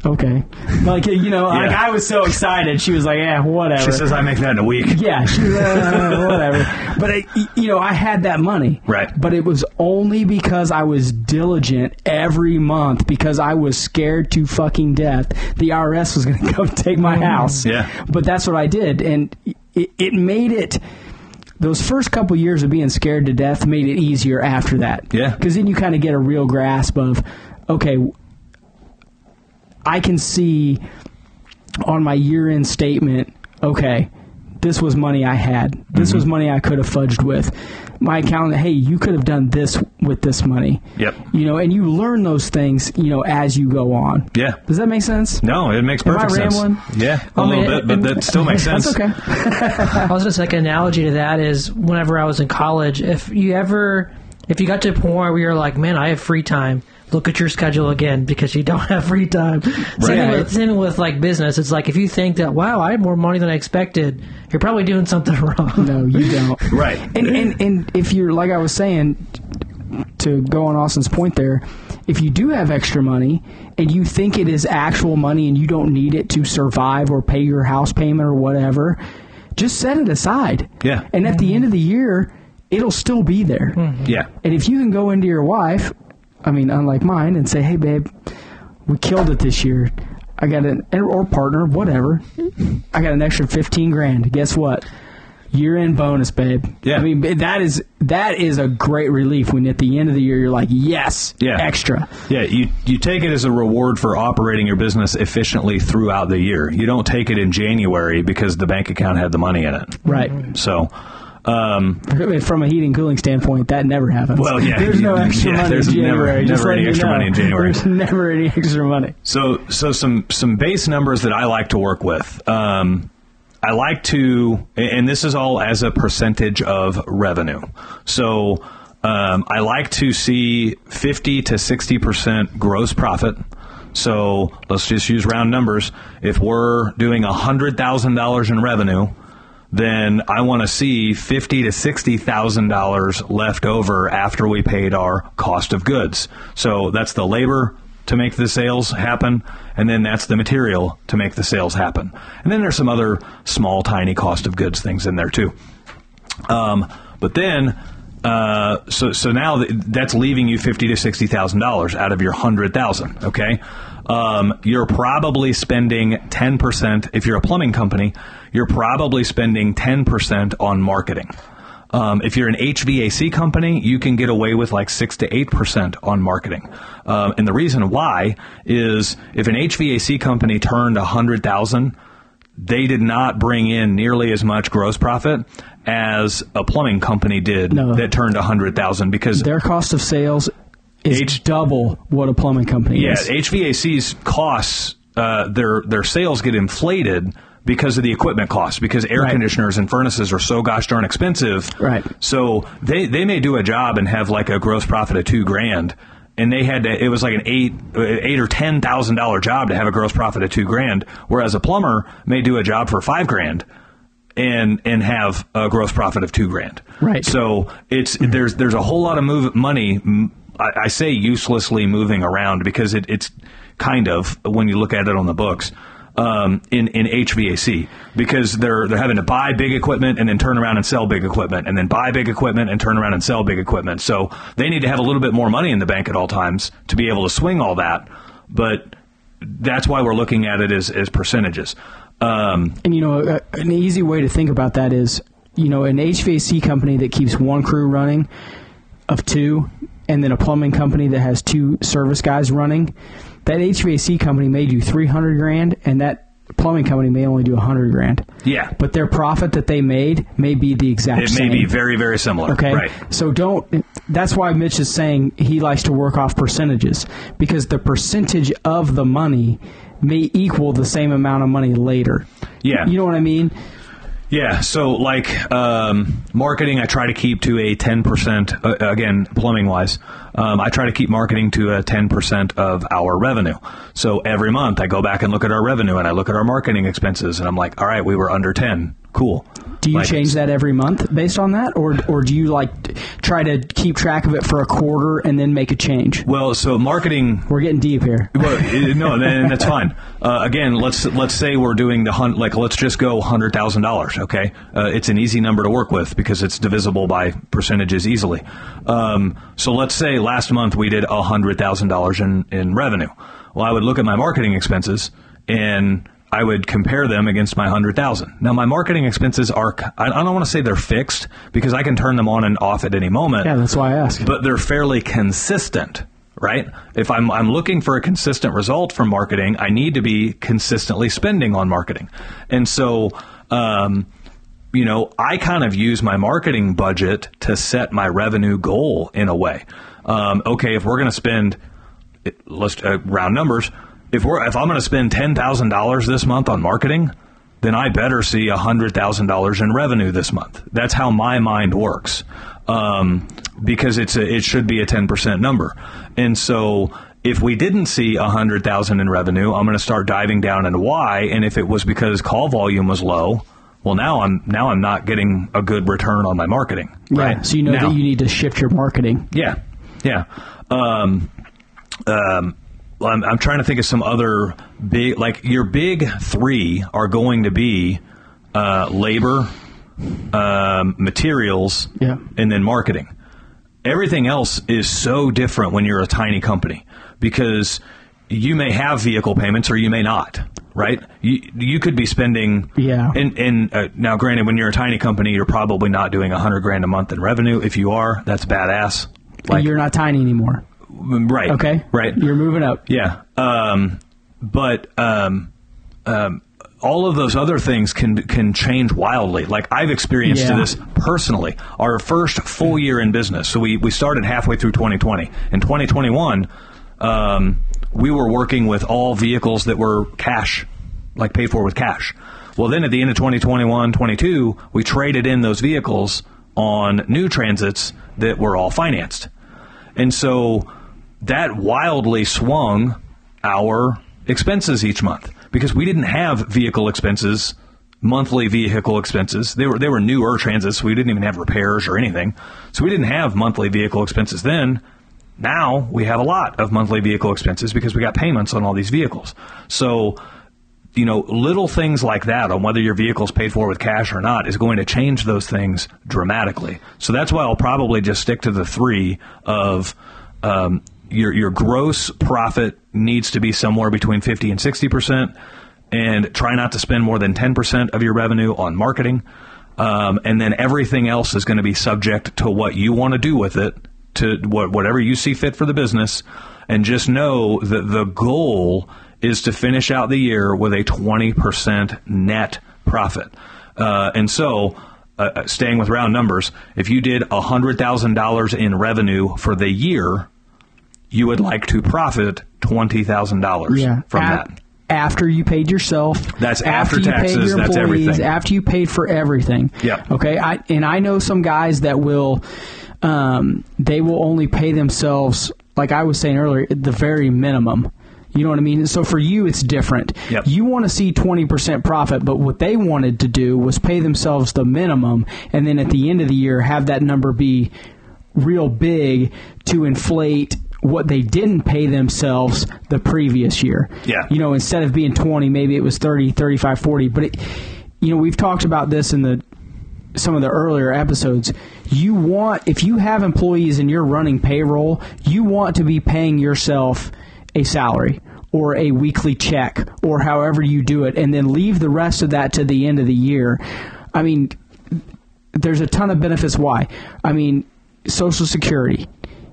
okay. Like, like I was so excited. She was like, yeah, whatever. She says, I make that in a week. Yeah, she was whatever. But, I had that money. Right. But it was only because I was diligent every month because I was scared to fucking death. The IRS was going to come take my house. Yeah. But that's what I did. And it made it... Those first couple years of being scared to death made it easier after that. Yeah. Because then you kind of get a real grasp of, okay... I can see on my year-end statement, okay, this was money I had. This was money I could have fudged with. My accountant, hey, you could have done this with this money. Yep. And you learn those things, as you go on. Yeah. Does that make sense? No, it makes perfect sense. Am I rambling? Yeah, a little bit, but that still makes sense. That's okay. I was just like an analogy to that is whenever I was in college, if you got to a point where you're like, man, I have free time, look at your schedule again because you don't have free time. Right. Same with like business. It's like if you think that, wow, I have more money than I expected, you're probably doing something wrong. No, you don't. Right. And if you're, like I was saying, to go on Austin's point there, if you do have extra money and you think it is actual money and you don't need it to survive or pay your house payment or whatever, just set it aside. Yeah. And at the end of the year, it'll still be there. Yeah. And if you can go into your wife, unlike mine, and say, hey, babe, we killed it this year. I got or partner, whatever. I got an extra $15,000. Guess what? Year-end bonus, babe. Yeah. That is a great relief when at the end of the year you're like, yes, extra. Yeah, you take it as a reward for operating your business efficiently throughout the year. You don't take it in January because the bank account had the money in it. Right. So... from a heating and cooling standpoint, that never happens. Well, yeah, there's no extra money in January. Never any extra money in January. There's never any extra money. So some base numbers that I like to work with. I like to, and this is all as a percentage of revenue. So I like to see 50 to 60% gross profit. So let's just use round numbers. If we're doing $100,000 in revenue, then I want to see $50,000 to $60,000 left over after we paid our cost of goods. So that's the labor to make the sales happen, and then that's the material to make the sales happen. And then there's some other small, tiny cost of goods things in there too. But then, so now that's leaving you $50,000 to $60,000 out of your $100,000. Okay. You're probably spending 10%. If you're a plumbing company, you're probably spending 10% on marketing. If you're an HVAC company, you can get away with like 6 to 8% on marketing. And the reason why is if an HVAC company turned 100,000, they did not bring in nearly as much gross profit as a plumbing company did that turned 100,000 because their cost of sales is double what a plumbing company is. Yeah, HVAC's costs, their sales get inflated because of the equipment costs, because air conditioners and furnaces are so gosh darn expensive. Right. So they may do a job and have like a gross profit of $2,000, and they had to, it was like an $8,000 or $10,000 job to have a gross profit of $2,000, whereas a plumber may do a job for $5,000. and have a gross profit of $2,000. Right. So there's a whole lot of money. I say uselessly moving around because it's kind of, when you look at it on the books, in HVAC, because they're having to buy big equipment and then turn around and sell big equipment, and then buy big equipment and turn around and sell big equipment. So they need to have a little bit more money in the bank at all times to be able to swing all that. But that's why we're looking at it as percentages. And an easy way to think about that is, an HVAC company that keeps one crew running of 2, and then a plumbing company that has 2 service guys running. That HVAC company may do $300,000, and that plumbing company may only do $100,000. Yeah, but their profit that they made may be the exact same. It may be very, very similar. Okay, right. So that's why Mitch is saying he likes to work off percentages, because the percentage of the money may equal the same amount of money later. Yeah, you know what I mean. Yeah, so like marketing, I try to keep to a 10%, again, plumbing-wise, I try to keep marketing to a 10% of our revenue. So every month I go back and look at our revenue and I look at our marketing expenses and I'm like, all right, we were under 10. Cool. Do you change that every month based on that? Or do you try to keep track of it for a quarter and then make a change? Well, so marketing... We're getting deep here. Well, no, that's fine. Again, let's say we're doing let's just go $100,000, okay? It's an easy number to work with because it's divisible by percentages easily. So let's say last month we did $100,000 in revenue. Well, I would look at my marketing expenses and I would compare them against my 100,000. Now, my marketing expenses I don't want to say they're fixed because I can turn them on and off at any moment. Yeah, that's why I asked. But they're fairly consistent, right? If I'm looking for a consistent result from marketing, I need to be consistently spending on marketing. And so, I kind of use my marketing budget to set my revenue goal in a way. Okay, if we're going to spend, let's round numbers. If I'm going to spend $10,000 this month on marketing, then I better see $100,000 in revenue this month. That's how my mind works, because it should be a 10% number. And so if we didn't see $100,000 in revenue, I'm going to start diving down into why. And if it was because call volume was low, well, now I'm not getting a good return on my marketing. Right? Yeah, so that you need to shift your marketing. Yeah. I'm trying to think of some other big, your big 3 are going to be labor, materials, and then marketing. Everything else is so different when you're a tiny company because you may have vehicle payments or you may not, right? You could be spending, now granted, when you're a tiny company, you're probably not doing $100,000 a month in revenue. If you are, that's badass. You're not tiny anymore. Right. Okay. Right. You're moving up. Yeah. But all of those other things can change wildly. I've experienced this personally. Our first full year in business. So we started halfway through 2020. In 2021, we were working with all vehicles that were cash, paid for with cash. Well, then at the end of 2021, 22, we traded in those vehicles on new transits that were all financed. And so that wildly swung our expenses each month because we didn't have vehicle expenses, monthly vehicle expenses. They were newer transits, so we didn't even have repairs or anything. So we didn't have monthly vehicle expenses then. Now we have a lot of monthly vehicle expenses because we got payments on all these vehicles. So, little things like that on whether your vehicle's paid for with cash or not is going to change those things dramatically. So that's why I'll probably just stick to the 3 of your gross profit needs to be somewhere between 50 and 60%, and try not to spend more than 10% of your revenue on marketing. And then everything else is going to be subject to what you want to do with it, to whatever you see fit for the business. And just know that the goal is to finish out the year with a 20% net profit. And so, staying with round numbers, if you did $100,000 in revenue for the year, you would like to profit $20,000 from that. After you paid yourself. That's after taxes. Paid your that's everything. After you paid for everything. Yeah. Okay. I know some guys that will, they will only pay themselves, like I was saying earlier, the very minimum. You know what I mean? So for you, it's different. Yep. You want to see 20% profit, but what they wanted to do was pay themselves the minimum, and then at the end of the year, have that number be real big to inflate what they didn't pay themselves the previous year. Yeah. You know, instead of being 20, maybe it was 30, 35, 40. But, we've talked about this in some of the earlier episodes. If you have employees and you're running payroll, you want to be paying yourself a salary or a weekly check or however you do it, and then leave the rest of that to the end of the year. I mean, there's a ton of benefits. Why? I mean, Social Security,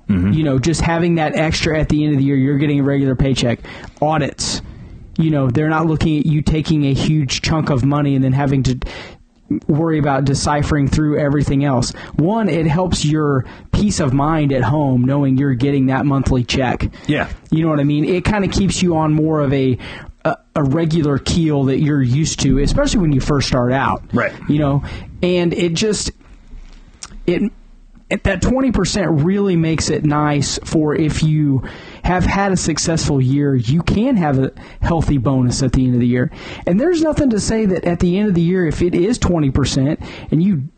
just having that extra at the end of the year, you're getting a regular paycheck. Audits, they're not looking at you taking a huge chunk of money and then having to worry about deciphering through everything else. One, it helps your peace of mind at home knowing you're getting that monthly check. Yeah. You know what I mean? It kind of keeps you on more of a regular keel that you're used to, especially when you first start out. Right. And that 20% really makes it nice for if you have had a successful year, you can have a healthy bonus at the end of the year. And there's nothing to say that at the end of the year, if it is 20% and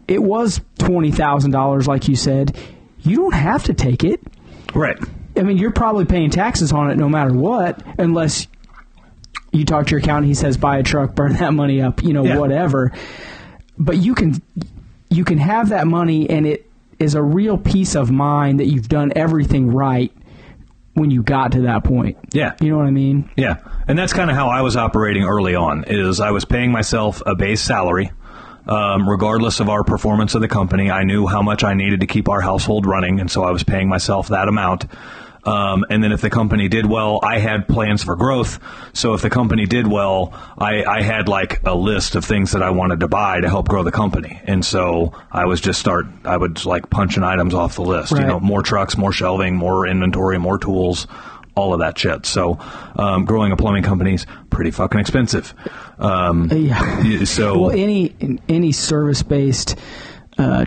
it was $20,000 like you said, you don't have to take it. Right. I mean, you're probably paying taxes on it no matter what, unless you talk to your accountant, he says buy a truck, burn that money up, whatever. But you can have that money, and it is a real peace of mind that you've done everything right when you got to that point. Yeah. You know what I mean? Yeah. And that's kind of how I was operating early on, is I was paying myself a base salary. Regardless of our performance of the company, I knew how much I needed to keep our household running, and so I was paying myself that amount. And then if the company did well, I had plans for growth. So if the company did well, I had like a list of things that I wanted to buy to help grow the company. And so I would like punching items off the list, right. More trucks, more shelving, more inventory, more tools, all of that shit. So, growing a plumbing company is pretty fucking expensive. Yeah. So, well, any service-based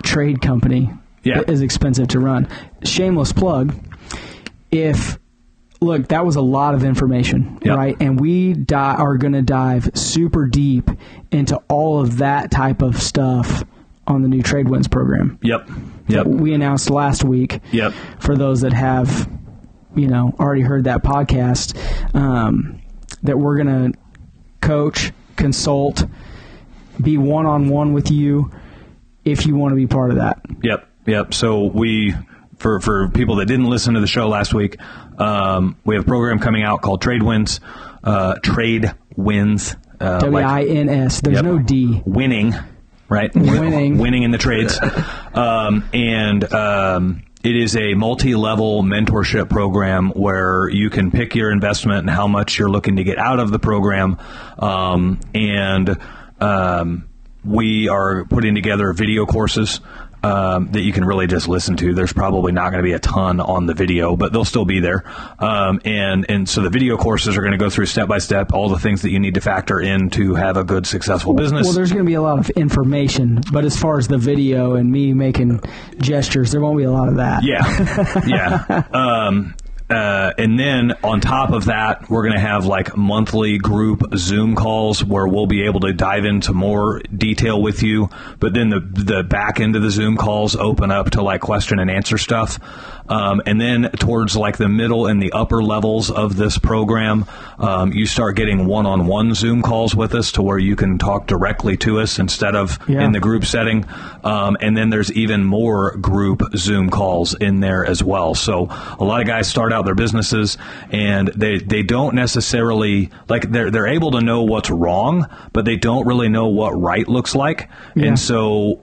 trade company is expensive to run. Shameless plug. Look, that was a lot of information, right? And we are going to dive super deep into all of that type of stuff on the new Trade Winds program. Yep. That we announced last week. Yep. For those that have, already heard that podcast, that we're going to coach, consult, be one-on-one with you if you want to be part of that. Yep. So for people that didn't listen to the show last week, we have a program coming out called Trade Winds. Trade Winds. W-I-N-S. There's no D. Winning, right? Winning in the trades. It is a multi-level mentorship program where you can pick your investment and how much you're looking to get out of the program. We are putting together video courses that you can really just listen to. There's probably not going to be a ton on the video, but they'll still be there. And so the video courses are going to go through step by step all the things that you need to factor in to have a good, successful business. Well, there's going to be a lot of information, but as far as the video and me making gestures, there won't be a lot of that. Yeah. And then on top of that, we're going to have like monthly group Zoom calls where we'll be able to dive into more detail with you. But then the back end of the Zoom calls open up to like question and answer stuff. And then towards like the middle and the upper levels of this program, you start getting one-on-one Zoom calls with us to where you can talk directly to us instead of in the group setting. And then there's even more group Zoom calls in there as well. So a lot of guys start out their businesses and they don't necessarily like they're able to know what's wrong, but they don't really know what right looks like. Yeah. And so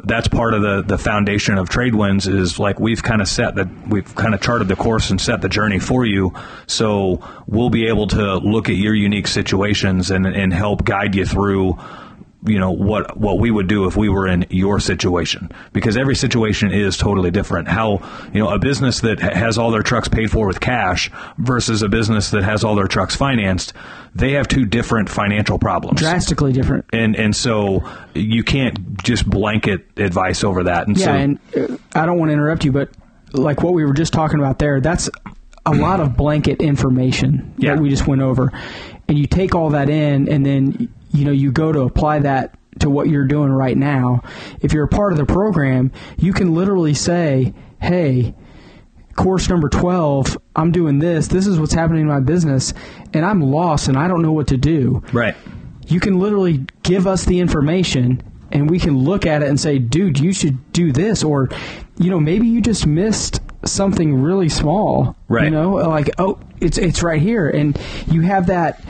that's part of the foundation of Trade Winds is like we've kind of charted the course and set the journey for you. So we'll be able to look at your unique situations and help guide you through what we would do if we were in your situation, because every situation is totally different. How, a business that has all their trucks paid for with cash versus a business that has all their trucks financed, they have two different financial problems. Drastically different. And so you can't just blanket advice over that. And and I don't want to interrupt you, but like what we were just talking about there, that's a lot of blanket information that we just went over. And you take all that in, and then, you go to apply that to what you're doing right now. If you're a part of the program, you can literally say, hey, course number 12, I'm doing this. This is what's happening in my business, and I'm lost, and I don't know what to do. Right. You can literally give us the information, and we can look at it and say, dude, you should do this. Or, maybe you just missed something really small. Right. Like, oh, it's right here. And you have that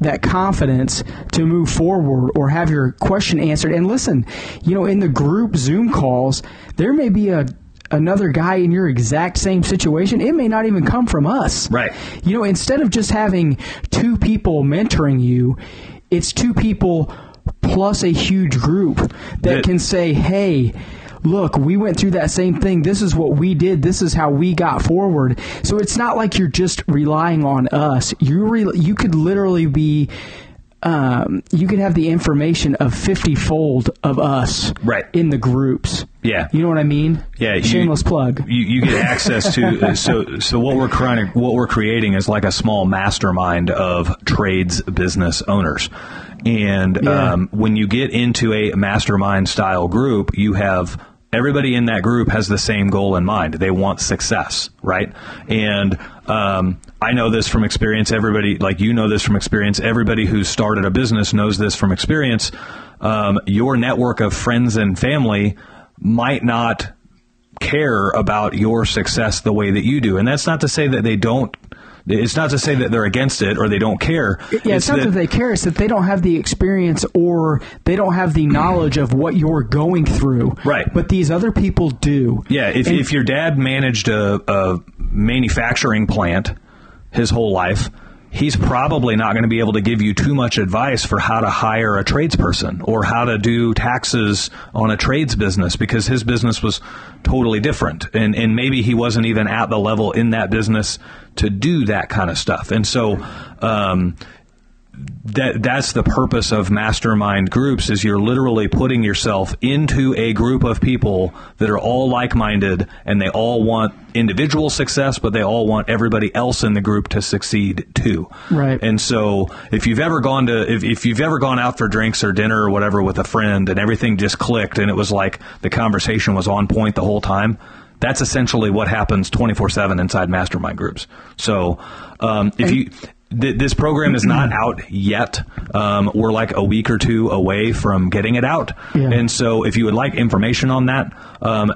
that confidence to move forward or have your question answered. And listen, in the group Zoom calls, there may be another guy in your exact same situation. It may not even come from us. Right. Instead of just having two people mentoring you, it's two people plus a huge group that can say, hey, look, we went through that same thing. This is what we did. This is how we got forward. So it's not like you're just relying on us. You could literally be, you could have the information of 50-fold of us in the groups. Yeah. You know what I mean? Yeah. Shameless plug. You get access to, so what we're creating is like a small mastermind of trades business owners. And when you get into a mastermind style group, you have everybody in that group has the same goal in mind. They want success, right? And I know this from experience. Everybody, like this from experience. Everybody who's started a business knows this from experience. Your network of friends and family might not care about your success the way that you do. And that's not to say that they don't. It's not to say that they're against it or they don't care. Yeah, it's not that they care. It's that they don't have the experience or they don't have the knowledge of what you're going through. Right. But these other people do. Yeah, if your dad managed a manufacturing plant his whole life, he's probably not going to be able to give you too much advice for how to hire a tradesperson or how to do taxes on a trades business because his business was totally different. And maybe he wasn't even at the level in that business to do that kind of stuff. And so that's the purpose of mastermind groups is you're literally putting yourself into a group of people that are all like-minded and they all want individual success, but they all want everybody else in the group to succeed too. Right. And so if you've ever gone out for drinks or dinner or whatever with a friend and everything just clicked and it was like the conversation was on point the whole time, that's essentially what happens 24/7 inside mastermind groups. So this program is not out yet. We're like a week or two away from getting it out. Yeah. And so if you would like information on that,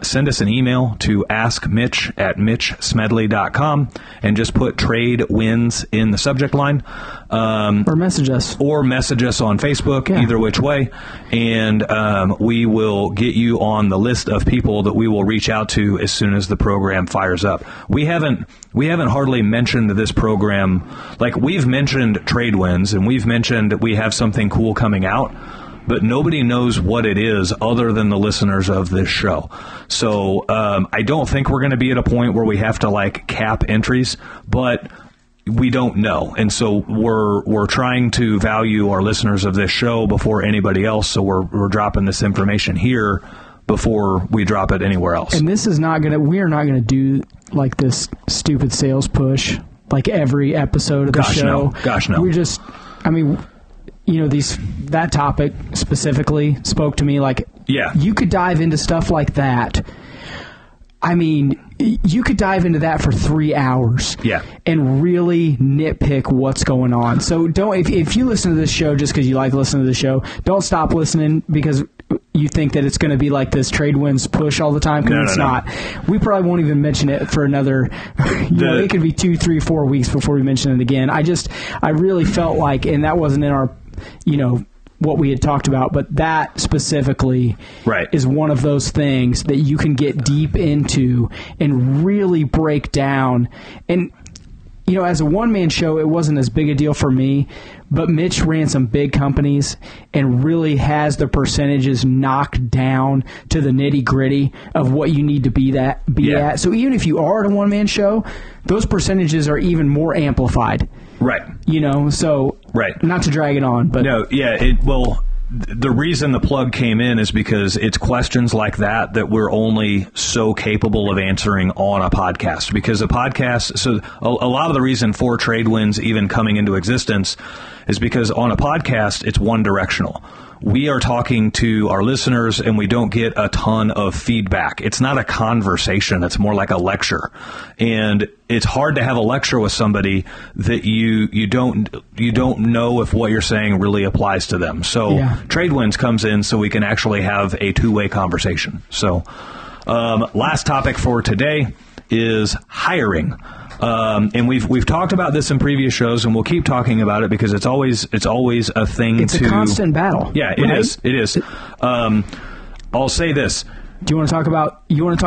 send us an email to askmitch@mitchsmedley.com and just put trade wins in the subject line. Or message us. Or message us on Facebook, either which way. And we will get you on the list of people that we will reach out to as soon as the program fires up. We haven't hardly mentioned this program. Like, we've mentioned trade wins, and we've mentioned that we have something cool coming out, but nobody knows what it is other than the listeners of this show. So I don't think we're going to be at a point where we have to, cap entries, but we don't know. And so we're trying to value our listeners of this show before anybody else, so we're dropping this information here before we drop it anywhere else. And this is we are not going to do like this stupid sales push like every episode of the show. Gosh, no. We're just, that topic specifically spoke to me. Like, you could dive into stuff like that. You could dive into that for 3 hours and really nitpick what's going on. So if you listen to this show just because you like listening to the show, don't stop listening because you think that it's going to be like this trade wins push all the time, because it's not. We probably won't even mention it for another, it could be 2, 3, 4 weeks before we mention it again. I really felt like, and that wasn't in our, what we had talked about, but that specifically is one of those things that you can get deep into and really break down. And, as a one-man show, it wasn't as big a deal for me, but Mitch ran some big companies and really has the percentages knocked down to the nitty-gritty of what you need to be at. So even if you are at a one-man show, those percentages are even more amplified. Right. So not to drag it on, but the reason the plug came in is because it's questions like that we're only so capable of answering on a podcast. Because a podcast, so a lot of the reason for Tradewinds even coming into existence is because on a podcast, it's one directional. We are talking to our listeners and we don't get a ton of feedback. It's not a conversation. It's more like a lecture. And it's hard to have a lecture with somebody that you don't know if what you're saying really applies to them. So Tradewinds comes in so we can actually have a two-way conversation. So last topic for today is hiring. And we've talked about this in previous shows, and we'll keep talking about it because it's always a thing. It's a constant battle. Yeah, it is. It is. I'll say this. Do you want to talk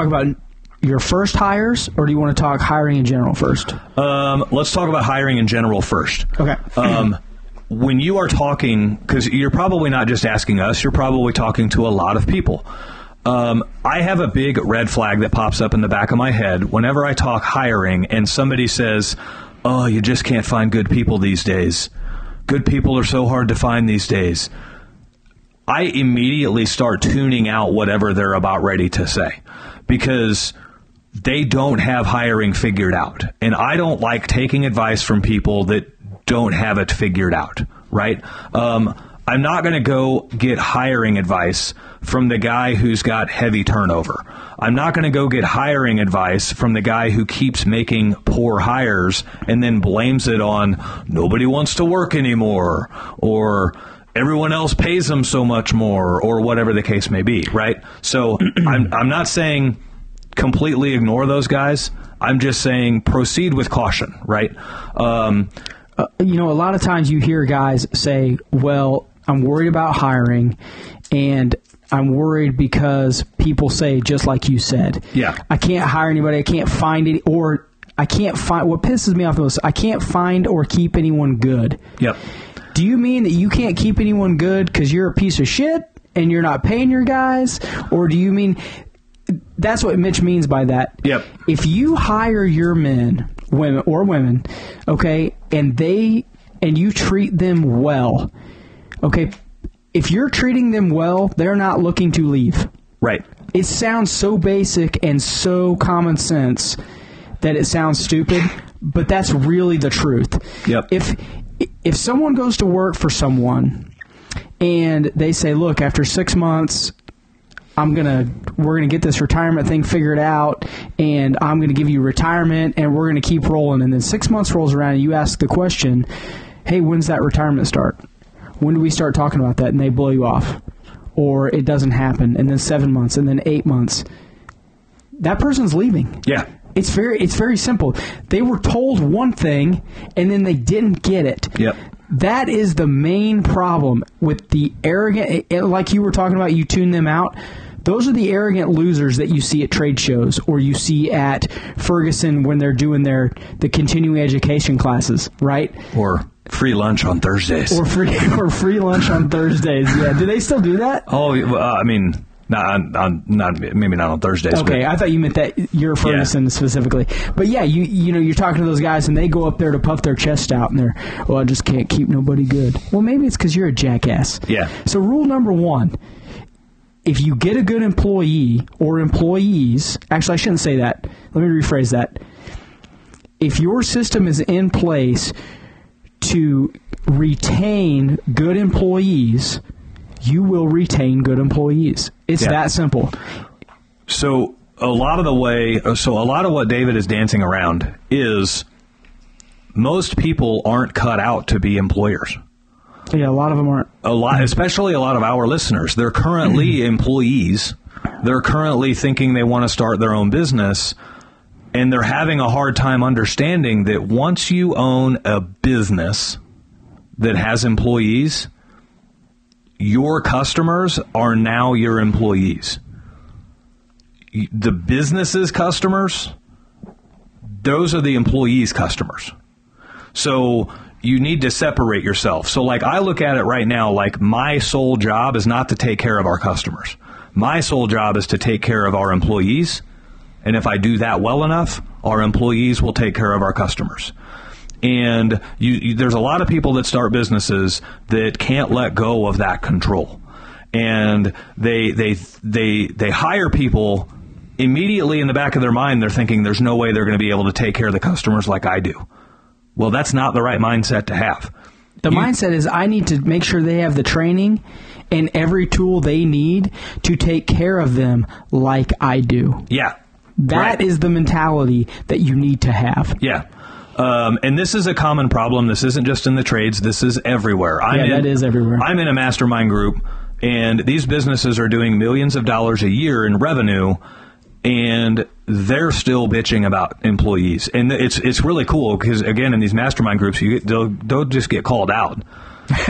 about your first hires, or do you want to talk hiring in general first? Let's talk about hiring in general first. Okay. When you are talking, because you're probably not just asking us, you're probably talking to a lot of people. I have a big red flag that pops up in the back of my head whenever I talk hiring and somebody says, oh, you just can't find good people these days. Good people are so hard to find these days. I immediately start tuning out whatever they're about ready to say because they don't have hiring figured out. And I don't like taking advice from people that don't have it figured out, right? I'm not going to go get hiring advice from the guy who's got heavy turnover. I'm not going to go get hiring advice from the guy who keeps making poor hires and then blames it on nobody wants to work anymore or everyone else pays them so much more or whatever the case may be, right? So I'm not saying completely ignore those guys. I'm just saying proceed with caution, right? A lot of times you hear guys say, well, I'm worried about hiring, and I'm worried because people say, just like you said, I can't hire anybody, I can't find any, or I can't find, what pisses me off the most, I can't find or keep anyone good. Yep. Do you mean that you can't keep anyone good because you're a piece of shit and you're not paying your guys? Or do you mean, that's what Mitch means by that. Yep. If you hire your men, women, okay, and you treat them well, okay, if you're treating them well, they're not looking to leave. Right. It sounds so basic and so common sense that it sounds stupid, but that's really the truth. Yep. If someone goes to work for someone and they say, look, after 6 months, we're gonna get this retirement thing figured out, and I'm gonna give you retirement, and we're gonna keep rolling. And then 6 months rolls around, and you ask the question, hey, when's that retirement start? When do we start talking about that? And they blow you off. Or it doesn't happen. And then 7 months. And then 8 months. That person's leaving. Yeah. It's very simple. They were told one thing, and then they didn't get it. Yep. That is the main problem with the arrogant, like you were talking about, you tune them out. Those are the arrogant losers that you see at trade shows or you see at Ferguson when they're doing the continuing education classes, right? Or free lunch on Thursdays. Or free lunch on Thursdays. Yeah. Do they still do that? Oh, I mean, maybe not on Thursdays. Okay, I thought you meant that you're Ferguson specifically. But yeah, you're talking to those guys and they go up there to puff their chest out and they're, well, I just can't keep nobody good. Well, maybe it's because you're a jackass. Yeah. So rule number 1. If you get a good employee or employees, actually I shouldn't say that. Let me rephrase that. If your system is in place to retain good employees, you will retain good employees. It's that simple. So a lot of what David is dancing around is most people aren't cut out to be employers. Yeah, a lot of them aren't. Especially a lot of our listeners. They're currently employees. They're currently thinking they want to start their own business, and they're having a hard time understanding that once you own a business that has employees, your customers are now your employees. The business's customers, those are the employees' customers. So you need to separate yourself. So like I look at it right now, like my sole job is not to take care of our customers. My sole job is to take care of our employees. And if I do that well enough, our employees will take care of our customers. And there's a lot of people that start businesses that can't let go of that control. And they hire people immediately in the back of their mind. They're thinking there's no way they're going to be able to take care of the customers like I do. Well, that's not the right mindset to have. The mindset is I need to make sure they have the training and every tool they need to take care of them like I do. Yeah. That is the mentality that you need to have. Yeah. And this is a common problem. This isn't just in the trades. This is everywhere. That is everywhere. I'm in a mastermind group, and these businesses are doing millions of dollars a year in revenue, and they're still bitching about employees. And it's really cool because, again, in these mastermind groups, they'll just get called out.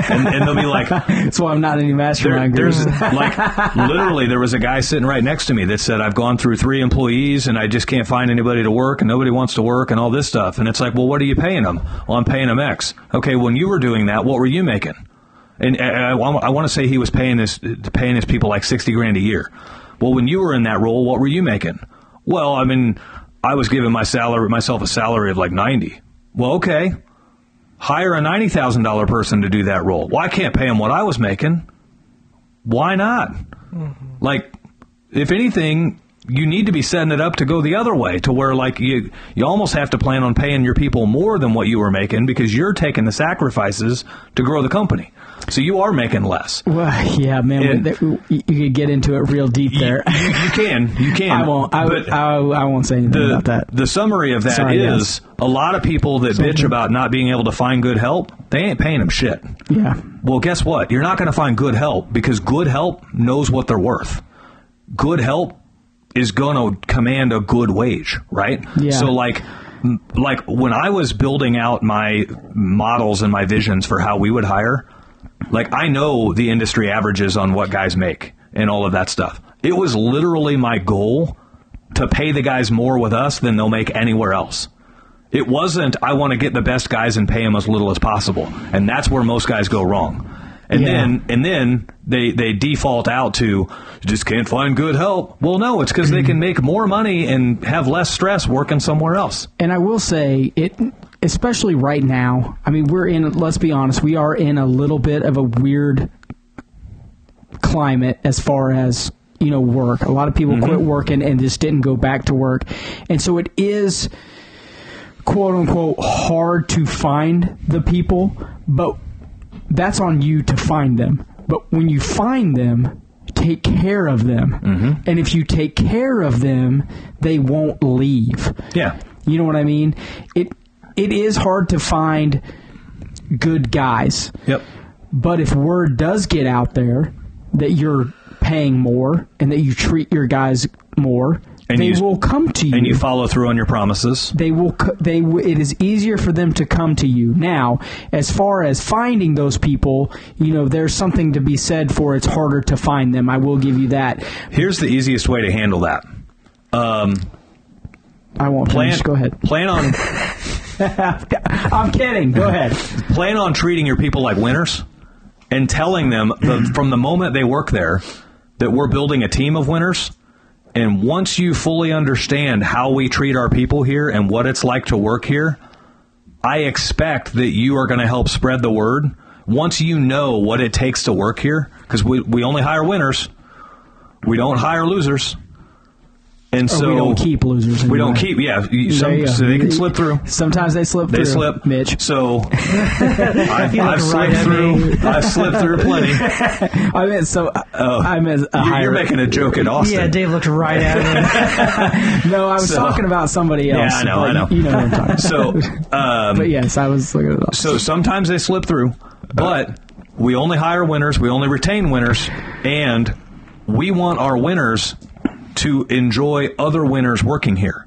And they'll be like, that's why I'm not in any mastermind groups. Literally, there was a guy sitting right next to me that said, I've gone through 3 employees and I just can't find anybody to work and nobody wants to work and all this stuff. And it's like, well, what are you paying them? Well, I'm paying them X. Okay, when you were doing that, what were you making? And I want to say he was paying his people like $60,000 a year. Well, when you were in that role, what were you making? Well, I mean, I was giving myself a salary of like 90. Well, okay. Hire a $90,000 person to do that role. Well, I can't pay him what I was making. Why not? Mm-hmm. Like, if anything, you need to be setting it up to go the other way, to where like you almost have to plan on paying your people more than what you were making because you're taking the sacrifices to grow the company. So you are making less. Well, yeah, man, you could get into it real deep there. You can. I won't say anything about that. The summary of that is a lot of people that bitch about not being able to find good help, they ain't paying them shit. Yeah. Well, guess what? You're not going to find good help because good help knows what they're worth. Good help is going to command a good wage, right? Yeah. So like when I was building out my models and my visions for how we would hire, like I know the industry averages on what guys make and all of that stuff. It was literally my goal to pay the guys more with us than they'll make anywhere else. It wasn't, I want to get the best guys and pay them as little as possible. And that's where most guys go wrong. And then they default out to, you just can't find good help. Well, no, it's because they can make more money and have less stress working somewhere else. And I will say, especially right now, I mean, let's be honest, we are in a little bit of a weird climate as far as, work. A lot of people quit working and just didn't go back to work. And so it is, quote unquote, hard to find the people, but that's on you to find them. But when you find them, take care of them. Mm-hmm. And if you take care of them, they won't leave. Yeah. You know what I mean? It is hard to find good guys. Yep. But if word does get out there that you're paying more and that you treat your guys more, and they will come to you. And you follow through on your promises. It is easier for them to come to you. Now, as far as finding those people, there's something to be said for it's harder to find them. I will give you that. Here's the easiest way to handle that. I won't finish. Go ahead. Plan on... I'm kidding. Go ahead. Plan on treating your people like winners and telling them from the moment they work there that we're building a team of winners. And once you fully understand how we treat our people here and what it's like to work here, I expect that you are going to help spread the word. Once you know what it takes to work here, because we only hire winners. We don't hire losers. And so we don't keep losers. We don't keep, so they can slip through. Sometimes they slip through. They slip, Mitch. So I've slipped through plenty. You're making a joke at Austin. Yeah, Dave looked right at me. No, I was talking about somebody else. Yeah, I know. You know what I'm talking about. So, but yes, I was looking at Austin. So sometimes they slip through, but we only hire winners. We only retain winners, and we want our winners to enjoy other winners working here.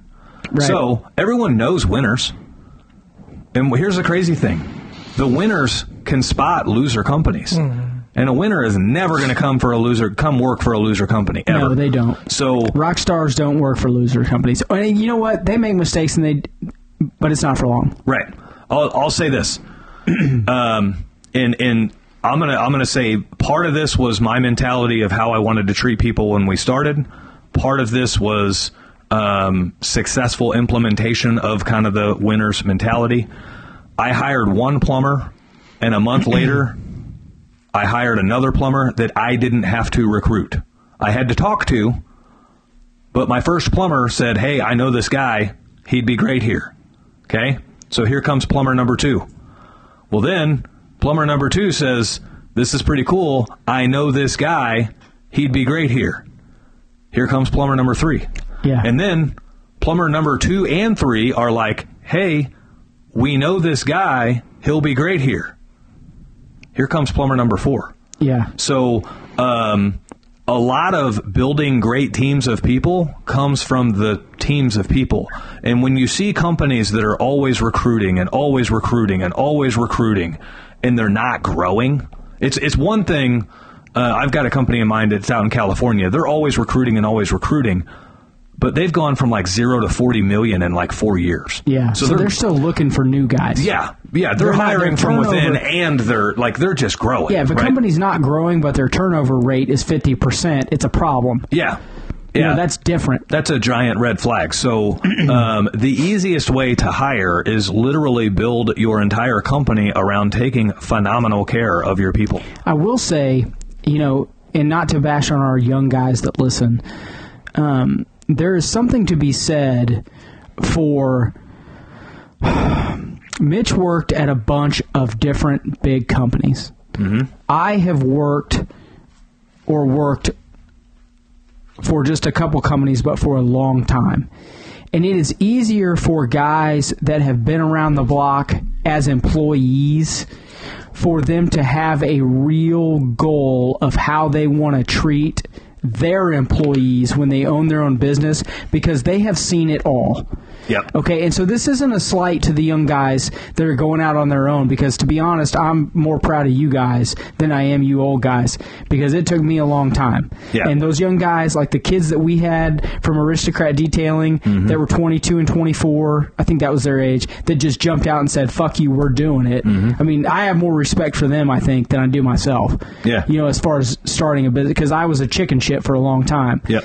Right. So everyone knows winners. And here's the crazy thing. The winners can spot loser companies. And a winner is never going to come work for a loser company, ever. No, they don't. So rock stars don't work for loser companies. And you know what? They make mistakes, but it's not for long. Right. I'll say this. And I'm gonna say part of this was my mentality of how I wanted to treat people when we started. Part of this was successful implementation of kind of the winner's mentality. I hired one plumber, and a month later, I hired another plumber that I didn't have to recruit. I had to talk to, but my first plumber said, hey, I know this guy. He'd be great here. Okay? So here comes plumber number 2. Well, then, plumber number 2 says, this is pretty cool. I know this guy. He'd be great here. Here comes plumber number 3. Yeah. And then plumber number 2 and 3 are like, hey, we know this guy. He'll be great here. Here comes plumber number 4. Yeah. So a lot of building great teams of people comes from the teams of people. And when you see companies that are always recruiting and always recruiting and always recruiting, and they're not growing, it's one thing. I've got a company in mind that's out in California. They're always recruiting and always recruiting. But they've gone from like 0 to 40 million in like 4 years. Yeah, so they're still looking for new guys. Yeah, they're hiring from within, and they're just growing. Yeah, if a company's not growing, but their turnover rate is 50%, it's a problem. Yeah. You know, that's different. That's a giant red flag. So the easiest way to hire is literally build your entire company around taking phenomenal care of your people. I will say, you know, and not to bash on our young guys that listen, there is something to be said for Mitch worked at a bunch of different big companies. Mm-hmm. I have worked for just a couple companies, but for a long time. And it is easier for guys that have been around the block as employees for them to have a real goal of how they want to treat their employees when they own their own business, because they have seen it all. Yep. Okay, and so this isn't a slight to the young guys that are going out on their own, because to be honest, I'm more proud of you guys than I am you old guys, because it took me a long time. Yeah. And those young guys, like the kids that we had from Aristocrat Detailing, that were 22 and 24, I think that was their age, that just jumped out and said, fuck you, we're doing it. I mean, I have more respect for them, I think, than I do myself. Yeah. You know, as far as starting a business, because I was a chicken shit for a long time. Yep.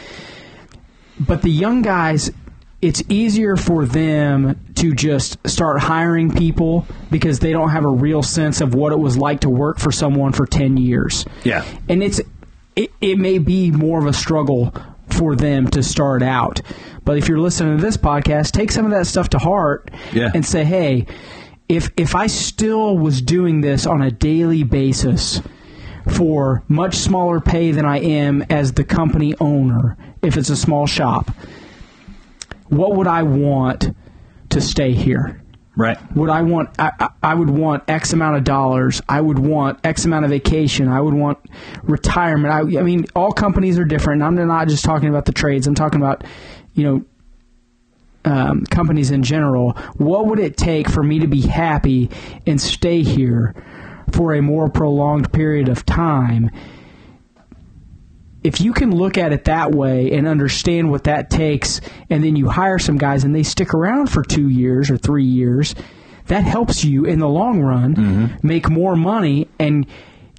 But the young guys, it's easier for them to just start hiring people because they don't have a real sense of what it was like to work for someone for 10 years. Yeah. And it may be more of a struggle for them to start out. But if you're listening to this podcast, take some of that stuff to heart and say, hey, if I still was doing this on a daily basis for much smaller pay than I am as the company owner, if it's a small shop, what would I want to stay here? Right. Would I want? I would want X amount of dollars. I would want X amount of vacation. I would want retirement. I mean, all companies are different. I'm not just talking about the trades. I'm talking about, companies in general. What would it take for me to be happy and stay here for a more prolonged period of time? If you can look at it that way and understand what that takes, and then you hire some guys and they stick around for 2 years or 3 years, that helps you in the long run make more money and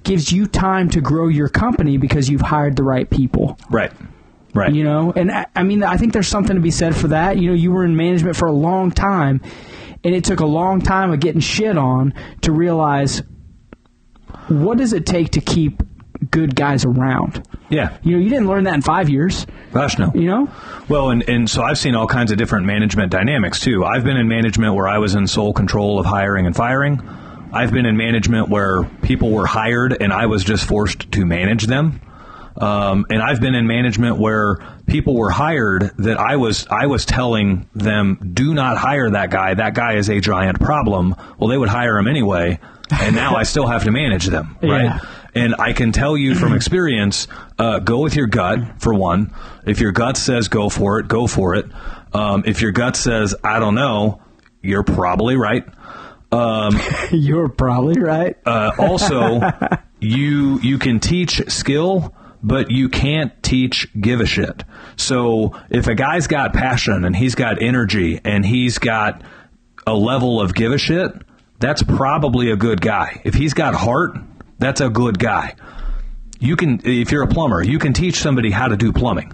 gives you time to grow your company because you've hired the right people. Right. Right. You know, and I mean, I think there's something to be said for that. You know, you were in management for a long time, and it took a long time of getting shit on to realize, what does it take to keep good guys around? Yeah. You know, you didn't learn that in 5 years. Gosh, no. You know? Well, and so I've seen all kinds of different management dynamics, too. I've been in management where I was in sole control of hiring and firing. I've been in management where people were hired and I was just forced to manage them. And I've been in management where people were hired that I was telling them, do not hire that guy. That guy is a giant problem. Well, they would hire him anyway. And now I still have to manage them, right? Yeah. And I can tell you from experience, go with your gut, for one. If your gut says go for it, go for it. If your gut says, I don't know, you're probably right. You're probably right. Also, you can teach skill, but you can't teach give a shit. So if a guy's got passion and he's got energy and he's got a level of give a shit, that's probably a good guy. If he's got heart, that's a good guy. You can, if you're a plumber, you can teach somebody how to do plumbing.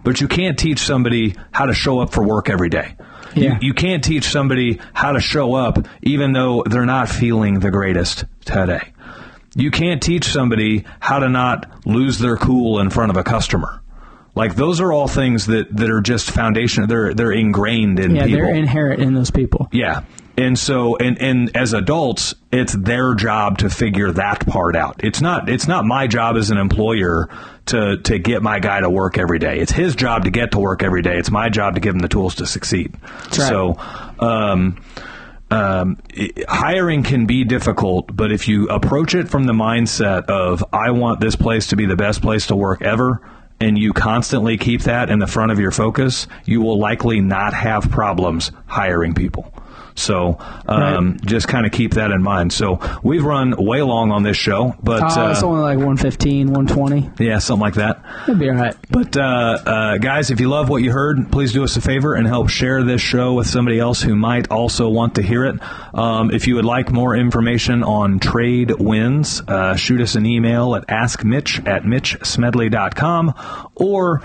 but you can't teach somebody how to show up for work every day. Yeah. You can't teach somebody how to show up even though they're not feeling the greatest today. You can't teach somebody how to not lose their cool in front of a customer. Like, those are all things that are just foundational. They're ingrained in people. Yeah, they're inherent in those people. Yeah. And so, and as adults, it's their job to figure that part out. It's not my job as an employer to get my guy to work every day. It's his job to get to work every day. It's my job to give him the tools to succeed. That's right. So, hiring can be difficult, but if you approach it from the mindset of, I want this place to be the best place to work ever, and you constantly keep that in the front of your focus, you will likely not have problems hiring people. So just kind of keep that in mind. So we've run way long on this show, but it's only like 115, 120. Yeah, something like that. It'll be all right. But guys, if you love what you heard, please do us a favor and help share this show with somebody else who might also want to hear it. If you would like more information on trade wins, shoot us an email at askmitch@mitchsmedley.com, or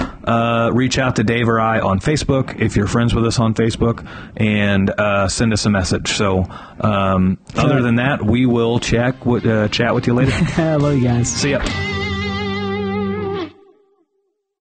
reach out to Dave or I on Facebook if you're friends with us on Facebook, and send us a message. So other than that, we will chat with you later. I love you guys. See ya.